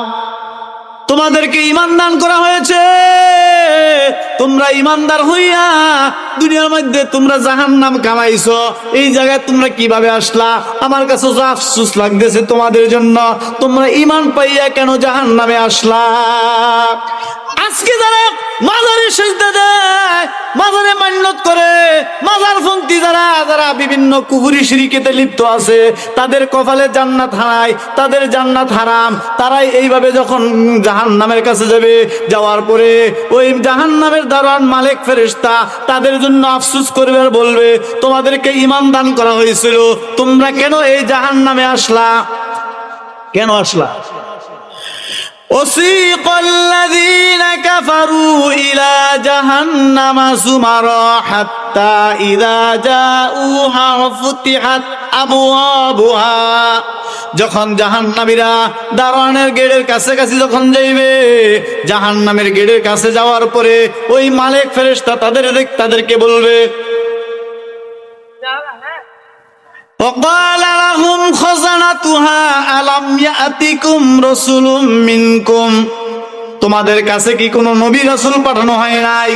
তোমাদেরকে ঈমান দান করা হয়েছে, তোমরা ঈমানদার হইয়া দুনিয়ার মধ্যে তোমরা জাহান্নাম কামাইছো, এই জায়গায় তোমরা কিভাবে আসলা? আমার কাছে তো আফসোস লাগতেছে তোমাদের জন্য, তোমরা ঈমান পাইয়া কেন জাহান্নামে আসলা? আজকে যারা মাজারে সিজদা দেয়, মাজারে মান্যত করে, মাজারপন্থী যারা যারা বিভিন্ন কুফরি শিরকেতে লিপ্ত আছে, তাদের কপালে জান্নাত হারাই, তাদের জান্নাত হারাম। তারাই এইভাবে যখন জাহান্নামের কাছে যাবে, যাওয়ার পরে ওই জাহান্নামের দারোয়ান মালিক ফেরেশতা তাদের জন্য আফসোস করবে আর বলবে, তোমাদেরকে ঈমান দান করা হয়েছিল, তোমরা কেন এই জাহান্নামে আসলা? কেন আসলা? وسيق الذين كفروا إلى جهنم زمرا حتى إذا جاءوها فتحت أبوابها। যখন জাহান্নামীরা দারোয়ানের গেটের কাছাকাছি যখন যাইবে, জাহান্নামের গেটের কাছে যাওয়ার পরে ওই মালিক ফেরেশতা তাদেরকে বলবে, وقال لهم خزنتها ألم يأتكم رسل منكم। তোমাদের কাছে কি কোনো নবী রাসূল পাঠানো হয় নাই?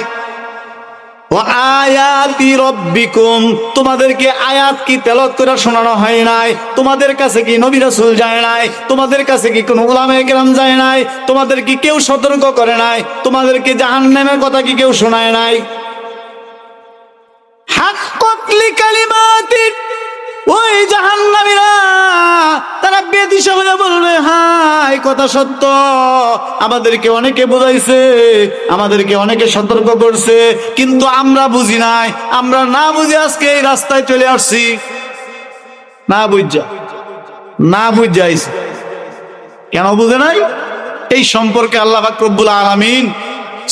আয়াতি রব্বিকুম, তোমাদেরকে আয়াত কি তেলাওয়াত করে শোনানো হয় নাই? তোমাদের কাছে কি নবী রাসূল যায় নাই? তোমাদের কাছে কি কোনো উলামায়ে কেরাম যায় নাই? তোমাদের কি কেউ সতর্ক করে নাই? তোমাদেরকে জাহান্নামের কথা কি কেউ শোনায় নাই? হাক্কাত লিকালিমাতি, ওই জাহান্নামীরা তারা বেদিশা হয়ে বলবে, হ্যাঁ এই কথা সত্য, আমাদেরকে অনেকে বোঝাইছে, আমাদেরকে অনেকে সতর্ক করছে, কিন্তু আমরা বুঝি নাই, আমরা না বুঝে আজকে এই রাস্তায় চলে আসছি। না বুঝা আইছি। কেন বুঝে নাই? এই সম্পর্কে আল্লাহ পাক রব্বুল আলামিন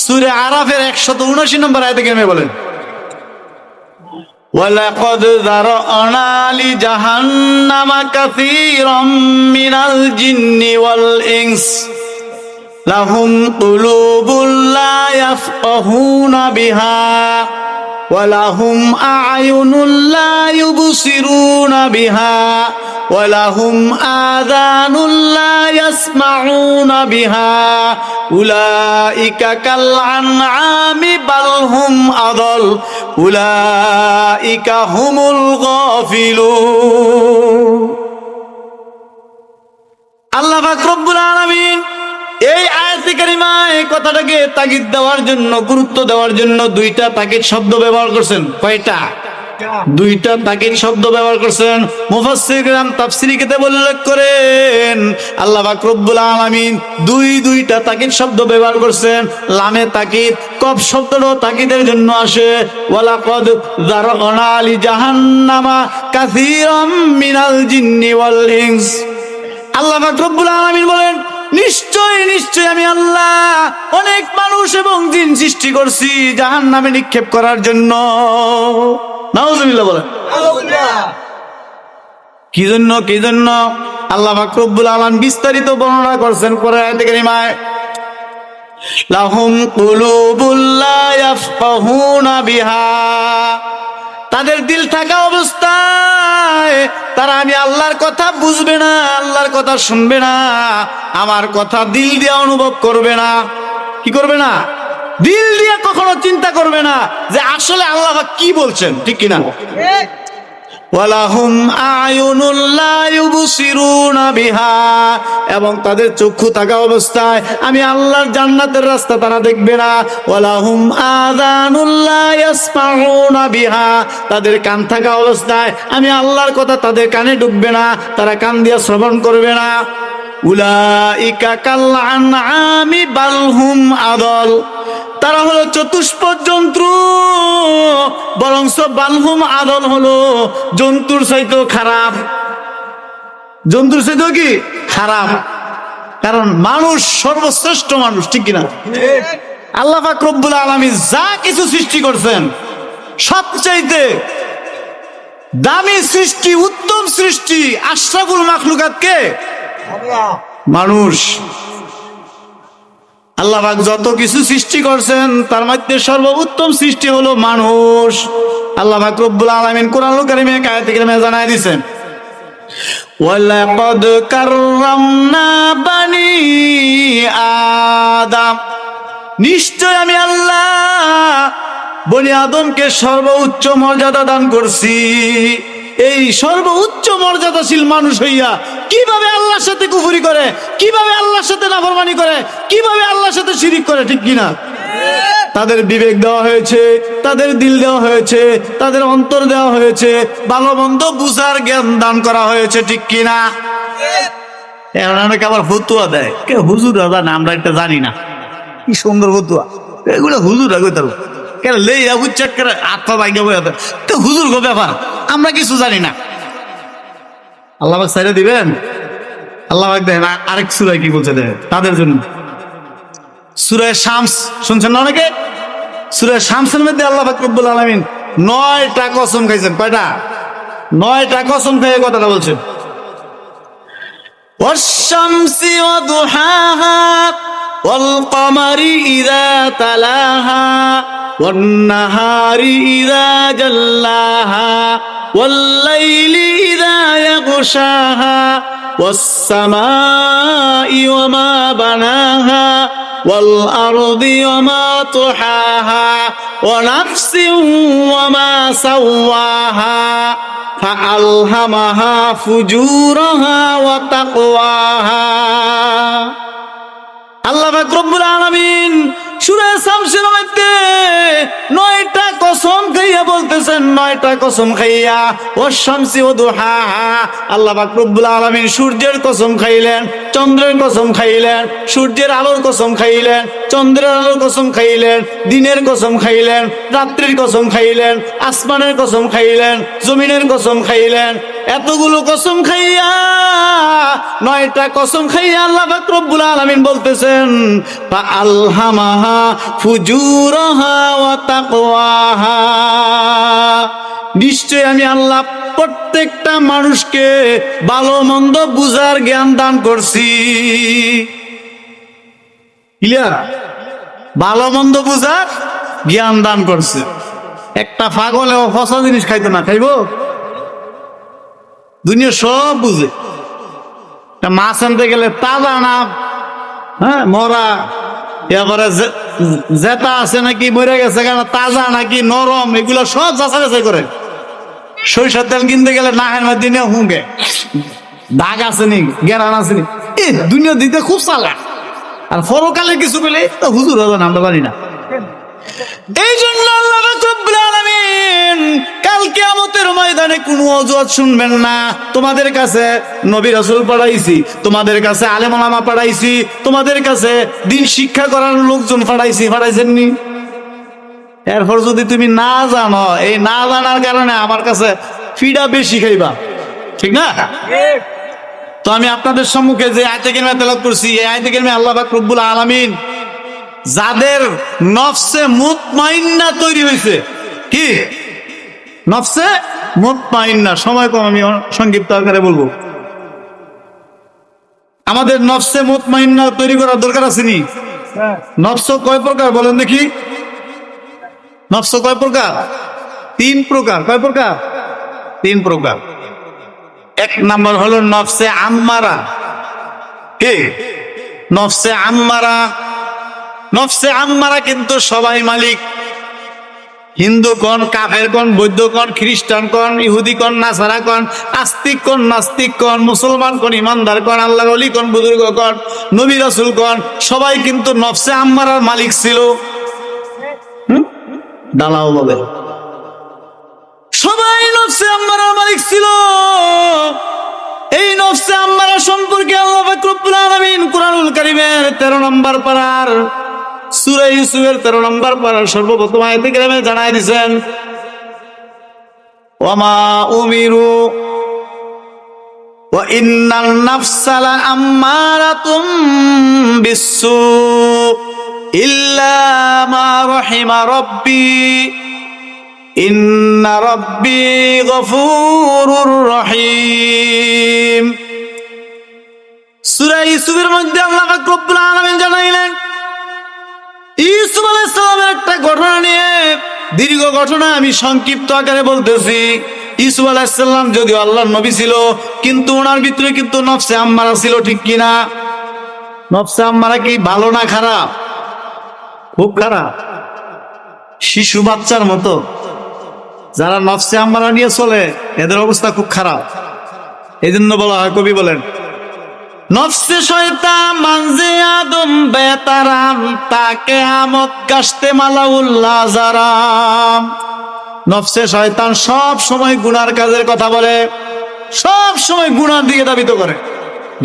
সূরা আরাফের 179 নম্বর আয়াতে কেমনে বলেন, وَلَقَدْ ذَرَأْنَا لِجَهَنَّمَ كَثِيرًا مِنَ الْجِنِّ وَالْإِنسِ لَهُمْ قُلُوبٌ لَّا يَفْقَهُونَ بِهَا وَلَهُمْ أَعْيُنٌ لَّا يُبْصِرُونَ بِهَا وَلَهُمْ آذَانٌ لَّا يَسْمَعُونَ بِهَا أُولَئِكَ كَالْأَنْعَامِ بَلْ هُمْ أَضَلُّ أُولَئِكَ هُمُ الْغَافِلُونَ। আল্লাহ পাক রব্বুল আলামিন এই আয়াতে কারিমায় কথাটাকে তাগিদ দেওয়ার জন্য, গুরুত্ব দেওয়ার জন্য দুইটা তাকিদ শব্দ ব্যবহার করছেন। কয়টা? দুইটা তাকিদ শব্দ ব্যবহার করছেন। মুফাসসির কিরাম তাফসীরে কিতাবে উল্লেখ করেন আল্লাহ পাক রব্বুল আলামিন দুইটা তাকিদ শব্দ ব্যবহার করছেন। লামে তাকিদ, কফ শব্দটাও তাকিদের জন্য আসে। ওয়ালাকাদ যারানা লি জাহান্নামা কাসীরাম মিনাল জিন্নি ওয়াল ইনস। আল্লাহ পাক রব্বুল আলামিন বলেন, নিশ্চয় আমি আল্লাহ অনেক মানুষ এবং জিন সৃষ্টি করছি জাহান্নামে নিক্ষেপ করার জন্য। নাউজুবিল্লাহ বলেন। কি জন্য? আল্লাহ পাক রব্বুল আলামিন বিস্তারিত বর্ণনা করছেন কোরআন আয়াতে কারিমায়, লাহুম কুলুবুল লা ইয়াফকাহুনা বিহা। তাদের দিল থাকা অবস্থায় তারা আমি আল্লাহর কথা বুঝবে না, আল্লাহর কথা শুনবে না, আমার কথা দিল দিয়ে অনুভব করবে না। কি করবে না? দিল দিয়ে কখনো চিন্তা করবে না যে আসলে আল্লাহ কি বলছেন, ঠিক কিনা? ওয়ালাহুম আয়ুনুল লা ইউবসিরুনা বিহা, এবং তাদের চক্ষু থাকা অবস্থায় আমি আল্লাহর জান্নাতের রাস্তা তারা দেখবে না। ওয়ালাহুম আযানুল লা ইয়াসমাউনা বিহা, তাদের কান থাকা অবস্থায় আমি আল্লাহর কথা তাদের কানে ঢুকবে না, তারা কান দিয়ে শ্রবণ করবে না। উলাইকা কাল আনআমি বাল হুম আদাল, তারা হলো চতুষ্পদ জন্তু, বরংস বালহুম আদল হলো জন্তুর চাইতেও খারাপ। জন্তুর চাইতেও কি খারাপ? কারণ মানুষ সর্বশ্রেষ্ঠ মানুষ, ঠিক কিনা? আল্লাহ পাক রব্বুল আলামিন যা কিছু সৃষ্টি করছেন সবচাইতে দামি সৃষ্টি, উত্তম সৃষ্টি, আশরাফুল মাখলুকাত কে? মানুষ। আল্লাহ পাক যত কিছু সৃষ্টি করছেন তার মধ্যে সর্বোত্তম সৃষ্টি হলো মানুষ। আল্লাহ পাক রব্বুল আলামিন কোরআনুল কারীমে এক আয়াতে কারিমে জানায় দিয়েছেন, ওয়ালাকাদ কাররামনা বানি আদম, নিশ্চয় আমি আল্লাহ বনি আদমকে সর্বোচ্চ মর্যাদা দান করছি। এই সর্বোচ্চ মর্যাদাশীল মানুষ হইয়া কিভাবে আল্লাহর সাথে কুফরি করে, কিভাবে আল্লাহর সাথে নাফরমানি করে, কিভাবে আল্লাহর সাথে শিরিক করে, ঠিক কিনা? তাদের বিবেক দেওয়া হয়েছে, তাদের দিল দেওয়া হয়েছে, তাদের অন্তর দেওয়া হয়েছে, ভালো মন্দ বুঝার জ্ঞান দান করা হয়েছে, ঠিক কিনা? এখন অনেকে আবার ফতুয়া দেয়, কে হুজুর জানে, আমরা এটা জানি না। কি সুন্দর ফতুয়া, এগুলো হুজুর আগে তার কেন লেয়া বুঝছে আত্মা বাইকে বইতে, তো হুজুর গো ব্যাপার, আমরা কিছু জানি না। আল্লাহ পাক সাইরা দিবেন। আল্লাহ পাক দেখেন আরেক সূরায় কি বলছে দেখেন তাদের জন্য। সূরা শামস শুনছেন না অনেকে? সূরা শামসের মধ্যে আল্লাহ পাক রব্বুল আলামিন 9টা কসম খাইছেন। কয়টা? 9টা কসম খেয়ে কথাটা বলছেন। ওয়াশ-শামসি ওয়া দুহাহা ওয়াল কমারি ইযা তালাহা ওয়ান নাহারি ইযা জাল্লাহা ওয়াল লাইলি ইযা ইয়াগশাহা ওয়াস সামাই ওয়া মা বানাহা ওয়াল আরদি ওয়া মা তুহাহা ওয়া নাফসিন ওয়া মা সাওয়াহা فألهمها فجورها وتقواها আল্লাহ পাক রব্বুল আলামিন সূরা শামসের মধ্যে 9টা কসম খাইয়া বলতেছেন, 9টা কসম খাইয়া। ওয়াশ শামসি ওয়া দুহাহা, আল্লাহ পাক রব্বুল আলামিন সূর্যের কসম খাইলেন, চন্দ্রের কসম খাইলেন, সূর্যের আলোর কসম খাইলেন, চন্দ্রের আলোর কসম খাইলেন, দিনের কসম খাইলেন, রাত্রির কসম খাইলেন, আসমানের কসম খাইলেন, জমিনের কসম খাইলেন। এতগুলো কসম খাইয়া, 9টা কসম খাইয়া আল্লাহ পাক রব্বুল আলামিন বলতেছেন ফাআলহামাহা ফুজুরাহা ওয়া তাকওয়াহা, নিশ্চয় আমি আল্লাহ প্রত্যেকটা মানুষকে ভালো মন্দ বুঝার জ্ঞান দান করছি। ক্লিয়ার? ভালো মন্দ বুঝার জ্ঞান দান করছে। একটা পাগলেও ফসা জিনিস খাইতো না, খাইবো? দুনিয়া সব বুঝে। মাছ আনতে গেলে তাজা না হ্যাঁ মরা, এবারে জেতা আছে নাকি মরে গেছে কেন, তাজা নাকি নরম, এগুলো সব যাচাই বাছাই করে। সরিষার তেল কিনতে গেলে নাহের দিনে হুঁকে দাগ আছে নি, গেরান আছে নি, এ দুনিয়া দিতে খুব চালা। আর পরকালে কিছু পেলে তো হুজুর হবে না, আমরা জানি না। এই জন্য আল্লাহ রাব্বুল আলামিন কাল কিয়ামতের ময়দানে কোনো অজুহাত শুনবেন না। তোমাদের কাছে নবী রাসূল পাঠাইছি, তোমাদের কাছে আলেম ওলামা পাঠাইছি, তোমাদের কাছে দিন শিক্ষা করার লোকজন পাঠাইছেন নি? এরপর যদি তুমি না জানো, এই না জানার কারণে আমার কাছে ফিডা বেশি খাইবা, ঠিক না? তো আমি আপনাদের সম্মুখে যে আয়াতে কারিমা তেলাওয়াত করছি, এই আয়াতে কারিমা আল্লাহ পাক রব্বুল আলামিন যাদের নফসে মুতমাইন্না তৈরি হয়েছে, কি নফসে মুতমাইন্না, সময় কম, আমি সংক্ষিপ্ত আকারে বলবো। আমাদের নফসে মুতমাইন্না তৈরি করার দরকার আছে নি? নফস কয় প্রকার বলেন দেখি? নফস কয় প্রকার? 3 প্রকার। কয় প্রকার? 3 প্রকার। 1 নম্বর হলো নফসে আম্মারা। কি নফসে আম্মারা? নফসে আম্মারা কিন্তু সবাই মালিক। হিন্দু কোন, কাফের কোন, বৌদ্ধ কোন, খ্রিস্টান কোন, ইহুদি কোন, নাসারা কোন, আস্তিক কোন, নাস্তিক কোন, মুসলমান কোন, ইমানদার কোন, আল্লাহর ওলি কোন, বুজুর্গ কোন, নবী রাসূল কোন, সবাই কিন্তু নফসে আম্মারার মালিক ছিল। দালাও বলে সবাই নফসে আম্মারার মালিক ছিল। এই নফসে আম্মারা সম্পর্কে আল্লাহ পাক রব্বুল আলামিন কুরআনুল কারীমের 13 নম্বর পারার সূরা ইউসুফের 13 নম্বর পারার সর্বপ্রথম আয়াতে কারিমে জানাই দিয়েছেন, ওয়ামা উমিরু ওয়া ইন্নান নাফসা লা আম্মারাতুম বিসসু ইল্লা মা রাহিমা রাব্বি ইন্না রাব্বি গফুরুর রহিম। সূরা ইউসুফের মধ্যে আল্লাহ পাক রব্বুল আলামিন জানাইলেন ইউসুফ আলাইহিস সালামের একটা ঘটনা নিয়ে, দীর্ঘ ঘটনা আমি সংক্ষিপ্ত আকারে বলতেছি। ইউসুফ আলাইহিস সালাম যদিও আল্লাহর নবী ছিল, কিন্তু ওনার ভিতরে কিন্তু নফসে আম্মারা ছিল, ঠিক কিনা? নফসে আম্মারা কি ভালো না খারাপ? খুব খারাপ, শিশু বাচ্চার মতো। যারা নফসে আম্মারা নিয়ে চলে এদের অবস্থা খুব খারাপ। এই জন্য বলা হয়, কবি বলেন, নফসে শয়তান মানজে আদম বেতারাম তাকে আমত গাছতে মালাউল্লাহ জারাম। নফসে শয়তান সব সময় গুনার কাজের কথা বলে, সব সময় গুনার দিকে ধাবিত করে।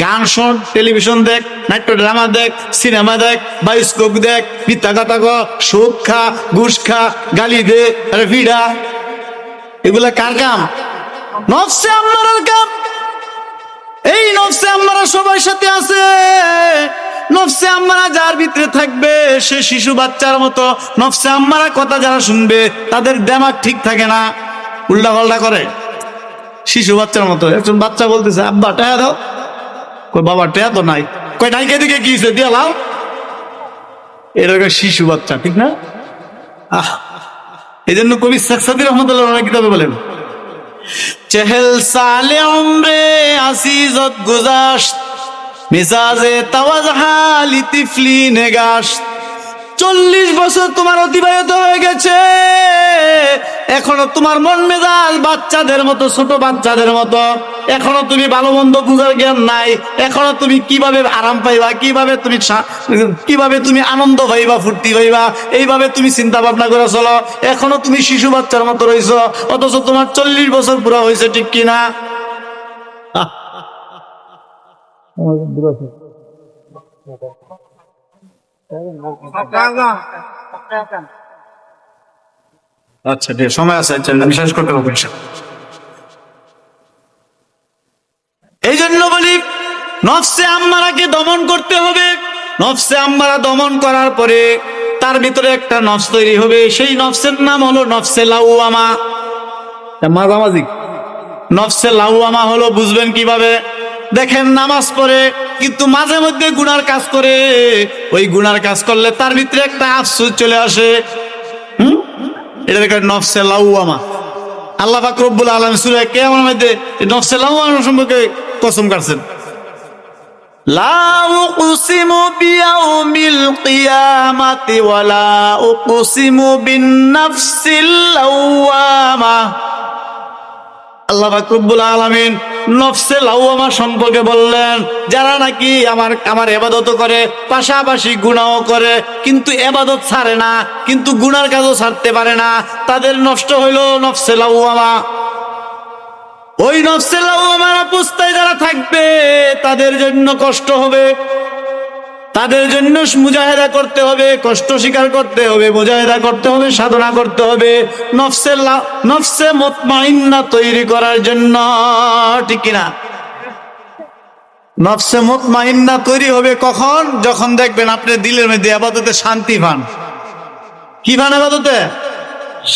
গান শোন, টেলিভিশন দেখ, নাট্য ড্রামা দেখ, সিনেমা দেখ, বায়োস্কোপ দেখ, মিথ্যা কথা ক, সুদ খা, ঘুষ খা, গালি দে, আরে ভিড়া, এগুলা কার কাম? নফসে আম্মারার কাম। এই নফসে আম্মারা সবার সাথে আছে। নফসে আম্মারা যার ভিতরে থাকবে সে শিশু বাচ্চার মতো। নফসে আম্মারা কথা যারা শুনবে তাদের দিমাগ ঠিক থাকে না, উল্টা পাল্টা করে, শিশু বাচ্চার মতো। একজন বাচ্চা বলতেছে, আব্বা টাকা দাও। কই বাবা টাকা তো নাই। কই নাই, দিকে কি হয়েছে, দিয়ে লাও। এরকম শিশু বাচ্চা, ঠিক না? এই জন্য কবি শেখ সাদী রহমতুল্লাহ কিতাবে বলেন, চেহেল সালে উমরে আসিজত গুজাশত মিজাজে তাওয়াজহালি তিফলি নেগাশত। 40 বছর তোমার অতিবাহিত হয়ে গেছে, এখনো তোমার মন মেজাজ বাচ্চাদের মতো, ছোট বাচ্চাদের মতো। এখনো তুমি ভালো মন্দ বুঝার জ্ঞান নাই। এখনো তুমি কিভাবে আরাম পাইবা, কিভাবে তুমি আনন্দ পাইবা, ফুর্তি পাইবা, এইভাবে তুমি চিন্তা ভাবনা করে চলো। এখনো তুমি শিশু বাচ্চার মতো রইছো, অথচ তোমার 40 বছর পুরা হয়েছে, ঠিক কিনা? আচ্ছা ঠিক সময় আছে, বিশ্বাস করতে হবে। এই জন্য বলি নফসে আম্মারাকে দমন করতে হবে। নফসে আম্মারা দমন করার পরে তার ভিতরে একটা নফস তৈরি হবে, সেই নফসের নাম হলো নফসে লাউয়ামা। মাঝামাঝি নফসে লাউয়ামা হলো, বুঝবেন কিভাবে? দেখেন, নামাজ পড়ে কিন্তু মাঝে মধ্যে গুনার কাজ করে। ওই গুনার কাজ করলে তার ভিতরে একটা আফসোস চলে আসে। এটা দেখেন নফসে লাউয়ামা। আল্লাহ পাক রব্বুল আলামিন সূরা কিয়ামার মধ্যে নফসে লাউয়ামা সম্পর্কে কসম কাটছেন, লা উকসিমু বিয়াউমিল কিয়ামাতি ওয়ালা উকসিমু বিন নাফসিল লাওয়ামা। আল্লাহ পাক রব্বুল আলামিন নফসে লাওয়ামা সম্পর্কে বললেন, যারা নাকি আমার ইবাদত করে, পাশাপাশি গুনাহ করে, কিন্তু ইবাদত ছাড়ে না, কিন্তু গুনার কাজও ছাড়তে পারে না, তাদের নষ্ট হইল নফসে লাওয়ামা। ওই নফসে লাওয়ামার অবস্থায় যারা থাকবে তাদের জন্য কষ্ট হবে, তাদের জন্য মুজাহিদা করতে হবে, কষ্ট স্বীকার করতে হবে, মুজাহিদা করতে হবে, সাধনা করতে হবে নফসে মুতমাইন্না তৈরি করার জন্য, ঠিক কিনা? নফসে মুতমাইন্না তৈরি হবে কখন? যখন দেখবেন আপনি দিলের মধ্যে ইবাদতে শান্তি পান। কি পান? ইবাদতে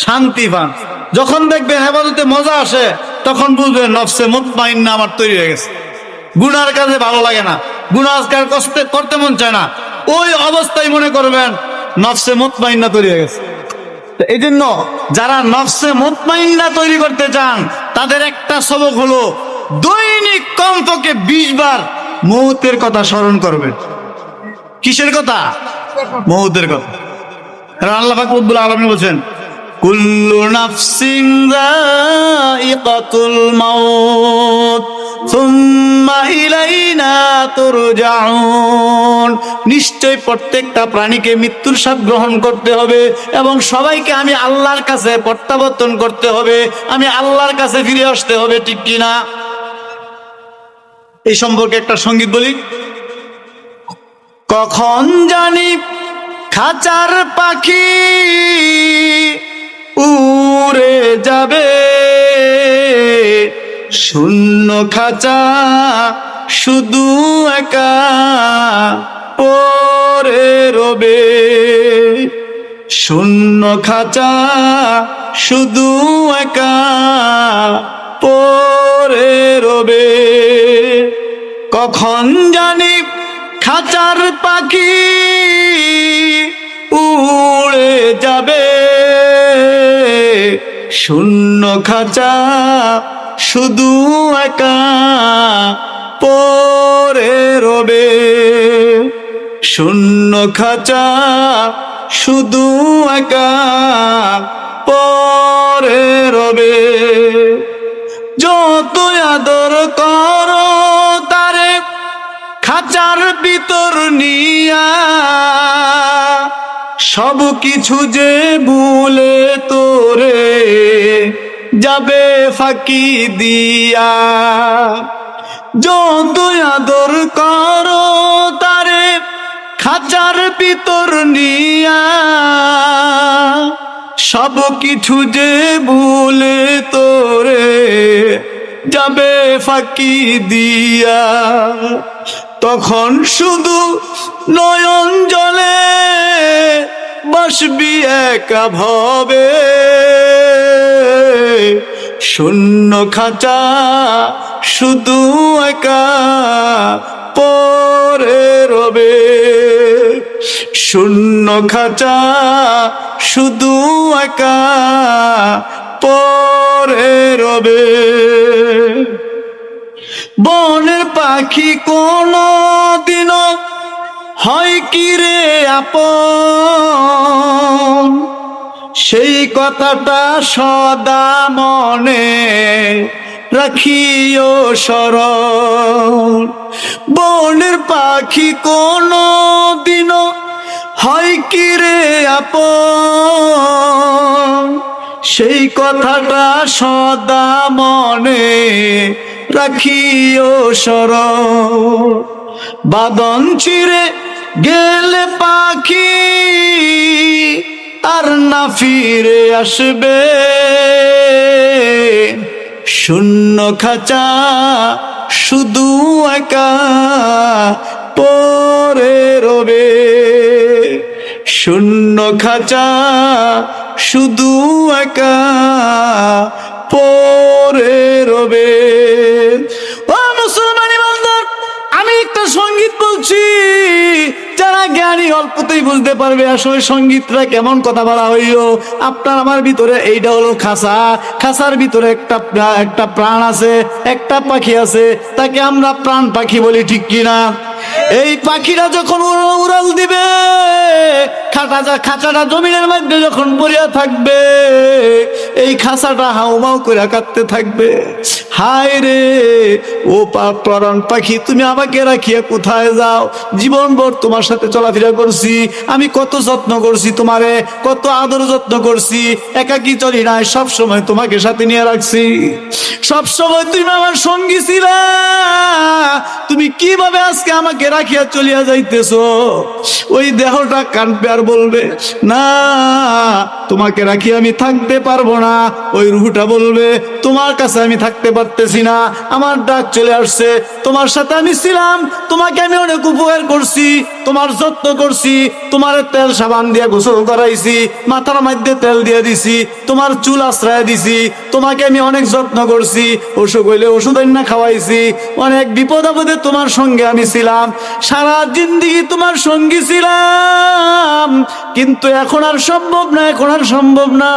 শান্তি পান। যখন দেখবেন ইবাদতে মজা আসে, তখন বুঝবেন নফসে মুতমাইন্না আমার তৈরি হয়ে গেছে। গুনার কাজে ভালো লাগে না, গুনাহ করতে মন চায় না, ওই অবস্থায় মনে করবেন নফসে মুতমাইন্না তৈরি হয়ে গেছে। এই জন্য যারা নফসে মুতমাইন্না তৈরি করতে চান তাদের একটা সবক হলো দৈনিক কমপক্ষে 20 বার মৌতের কথা স্মরণ করবেন। কিসের কথা? মৌতের কথা। কারণ আল্লাহ পাক রব্বুল আলামিন বলেন, কুল্লু নাফসিন যায়িকাতুল মাউত সুম্মা ইলাইনা তুরজাউন। নিশ্চয় প্রত্যেকটা প্রাণীকে মৃত্যুর স্বাদ গ্রহণ করতে হবে এবং সবাইকে আমি আল্লাহর কাছে প্রত্যাবর্তন করতে হবে, আমি আল্লাহর কাছে ফিরে আসতে হবে, ঠিক কিনা? এই সম্পর্কে একটা সঙ্গীত বলি, কখন জানি খাঁচার পাখি উড়ে যাবে, শূন্য খাঁচা শুধু একা পড়ে রবে, শূন্য খাঁচা শুধু একা পড়ে রবে। কখন জানি খাঁচার পাখি উড়ে যাবে, শূন্য খাঁচা শুধু একা পড়ে রবে, শূন্য খাঁচা শুধু একা পরে রবে। যত আদর করো তারে খাঁচার ভিতর নিয়া, সব কিছু যে ভুলে তোরে যাবে ফাঁকি দিয়া। যত আদর করো তারে খাঁচার ভিতর নিয়া, সব কিছু যে ভুলে তোরে যাবে ফাঁকি দিয়া। তখন শুধু নয়ন জলে বসবি একা ভবে, শূন্য খাঁচা শুধু একা পরে রবে। শূন্য খাঁচা শুধু একা পরে রবে। বনের পাখি কোনো দিনও হয় কি রে আপন, সেই কথাটা সদা মনে রাখিও স্মরণ। বনের পাখি কোনো দিনও হয় কি রে আপন, সেই কথাটা সদা মনে রাখিও স্মরণ। বাদন চিরে গেলে পাখি আর না ফিরে আসবে, শূন্য খাঁচা শুধু একা পরে রবে। শূন্য খাঁচা শুধু একা পরে রবে। ও মুসলমানি বান্দা, আমি একটা সঙ্গীত বলছি, যারা জ্ঞানী অল্পতেই বুঝতে পারবে আসলে সঙ্গীতটা কেমন কথা বলা হইল। আপনার আমার ভিতরে এইটা হলো খাঁচা, খাঁচার ভিতরে একটা প্রাণ আছে, একটা পাখি আছে, তাকে আমরা প্রাণ পাখি বলি, ঠিক কিনা? এই পাখিটা যখন উড়াল দিবে, খাঁচাটা জমিনের মধ্যে যখন পড়িয়া থাকবে, এই খাঁচাটা হাউমাউ করে কাঁদতে থাকবে, হায় রে ও প্রাণ পাখি, তুমি আমাকে রাখিয়া কোথায় যাও? জীবনভর তোমার সাথে চলাফেরা করছি, আমি কত যত্ন করছি তোমারে, কত আদর যত্ন করছি, একাকি চলি নাই, সব সময় তোমাকে সাথে নিয়ে রাখছি, সব সময় তুমি আমার সঙ্গী ছিলা, তুমি কিভাবে আজকে আমাকে রাখিয়া চলিয়া যাইতেছো? ওই দেহটা কাঁদবে আর বলবে না, তোমাকে রাখি আমি থাকতে পারবো না। ওই রুহটা বলবে তোমার কাছে আমি থাকতে পারতেছি না, আমার ডাক চলে আসছে, তোমার সাথে আমি ছিলাম, তোমাকে আমি অনেক উপকার করছি, তোমার যত্ন করছি, তোমার তেল সাবান দিয়ে গোসল করাইছি, মাথার মধ্যে তেল দিয়ে দিছি, তোমার চুল আশ্রয় দিছি, তোমাকে আমি অনেক যত্ন করছি, অসুখ হইলে ওষুধ না খাওয়াইছি, অনেক বিপদ আপদে তোমার সঙ্গে আমি ছিলাম, সারা জিন্দেগি তোমার সঙ্গী ছিলাম। কিন্তু এখন আর সম্ভব না, এখন আর সম্ভব না,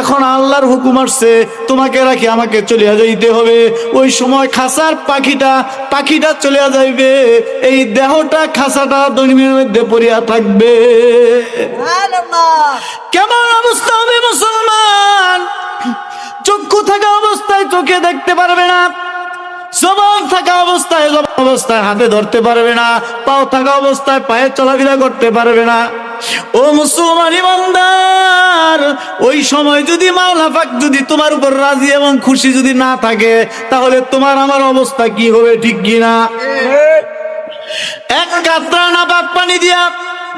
এখন আল্লাহর হুকুম আসছে, তোমাকে রাখি আমাকে চলিয়া যাইতে হবে। ওই সময় খাঁচার পাখিটা চলিয়া যাইবে, এই দেহটা খাঁচাটা দৈনিকের মধ্যে পড়িয়া থাকবে। কেমন অবস্থা হবে মুসলমান? চক্ষু থাকা অবস্থায় চোখে দেখতে পারবে না, জবান থাকা অবস্থায় হাতে ধরতে পারবে না, পাও থাকা অবস্থায় পায়ে চলাফেরা করতে পারবে না। ও মুসলমান ইমানদার, ওই সময় যদি মাওলা পাক যদি তোমার উপর রাজি এবং খুশি যদি না থাকে, তাহলে তোমার আমার অবস্থা কি হবে, ঠিক কিনা? এক কাতরা না পাক পানি দিয়া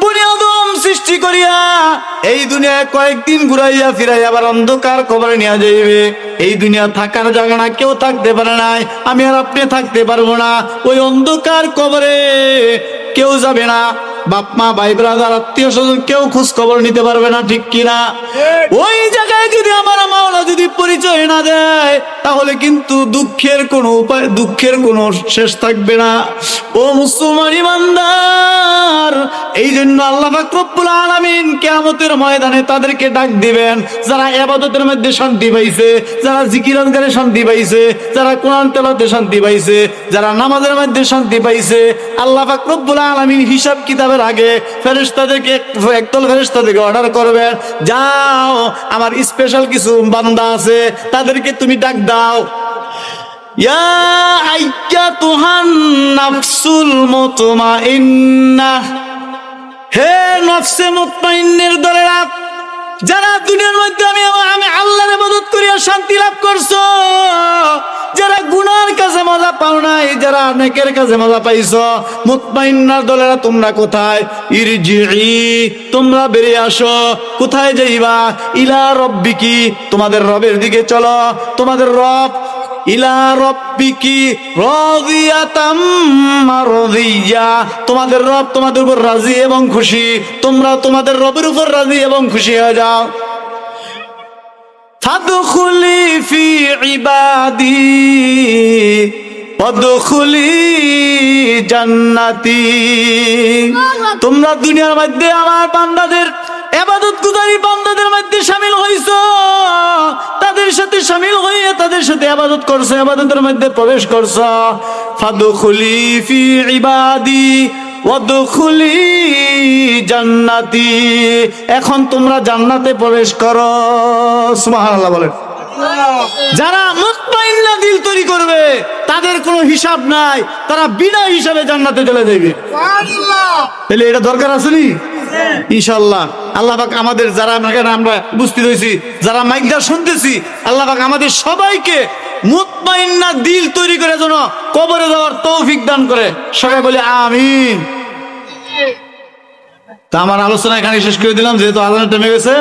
বুনিয়াদম সৃষ্টি করিয়া এই দুনিয়ায় কয়েকদিন ঘুরাইয়া ফিরাইয়া আবার অন্ধকার কবরে নিয়ে যাইবে। এই দুনিয়া থাকার জায়গা না, কেউ থাকতে পারে নাই, আমি আর আপনি থাকতে পারবো না। ওই অন্ধকার কবরে কেউ যাবে না, বাপ মা ভাই ব্রাদার আত্মীয় স্বজন কেউ খোঁজ খবর নিতে পারবে না, ঠিক কিনা? ওই জায়গায় যদি আমার মাওলা যদি পরিচয় না দেয়, তাহলে কিন্তু দুঃখের কোনো শেষ থাকবে না। ও মুসলমান ইমানদার, এই জন্য আল্লাহ পাক রব্বুল আলামিন কিয়ামতের ময়দানে তাদেরকে ডাক দিবেন, যারা ইবাদতের মধ্যে শান্তি পাইছে, যারা জিকির আজকারে শান্তি পাইছে, যারা কোরআন তেলাওয়াতে শান্তি পাইছে, যারা নামাজের মধ্যে শান্তি পাইছে, আল্লাহ পাক রব্বুল আলামিন হিসাব কিতাব হিসাবের আগে ফেরেশতাদেরকে একদল ফেরেশতাদেরকে অর্ডার করবেন, যাও আমার স্পেশাল কিছু বান্দা আছে তাদেরকে তুমি ডাক দাও। ইয়া আইয়াতুহান নাফসুল মুতমাইন্নাহ, হে নফসে মুতমাইন্নের দলেরা, যারা দুনিয়ার মধ্যে আমি আল্লাহর ইবাদত করিয়া শান্তি লাভ করছো, যারা গুনার কাছে মজা পাও নাই, যারা নেকের কাছে মজা পাইছো, মুতমাইন্নার দলেরা তোমরা কোথায়? ইরজিই, তোমরা বেরিয়ে আসো। কোথায় যাইবা? ইলা রব্বিকি, তোমাদের রবের দিকে চলো। তোমাদের রব ইলা রব্বিকি রাদিয়াতাম মারদিয়া, তোমাদের রব তোমাদের উপর রাজি এবং খুশি, তোমরা তোমাদের রবের উপর রাজি এবং খুশি হয়ে যাও। ফাদখুলি ফি ইবাদি ওয়াদখুলি জান্নাতি, তোমরা দুনিয়ার মধ্যে আমার বান্দাদের ইবাদত গুজারি বান্দাদের মধ্যে শামিল হইছো, তাদের সাথে শামিল হয়ে তাদের সাথে ইবাদত করছো, ইবাদতের মধ্যে প্রবেশ করছো। ফাদখুলি ফি ইবাদি ওয়াদখুলি জান্নাতি, এখন তোমরা জান্নাতে প্রবেশ করো। সুবহানাল্লাহ বলেন। যারা মুতমাইন্না দিল তৈরি করবে তাদের কোনো হিসাব নাই, তারা বিনা হিসাবে জান্নাতে চলে যাবে। তাহলে এটা দরকার আছে নি? ইনশাআল্লাহ আল্লাহ পাক আমাদের যারা আমরা উপস্থিত হয়েছি, যারা মাইকটা শুনতেছি, আল্লাহ পাক আমাদের সবাইকে মুতমাইন্না দিল তৈরি করে যেন কবরে যাওয়ার তৌফিক দান করে। সবাই বলে আমিন। তা আমার আলোচনা এখানে শেষ করে দিলাম, যেহেতু আজানের টাইম হয়ে গেছে।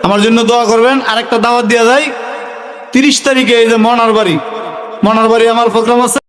আমার জন্য দোয়া করবেন। আরেকটা দাওয়াত দেওয়া যায় 30 তারিখে, এই যে মনার বাড়ি আমার প্রোগ্রাম আছে।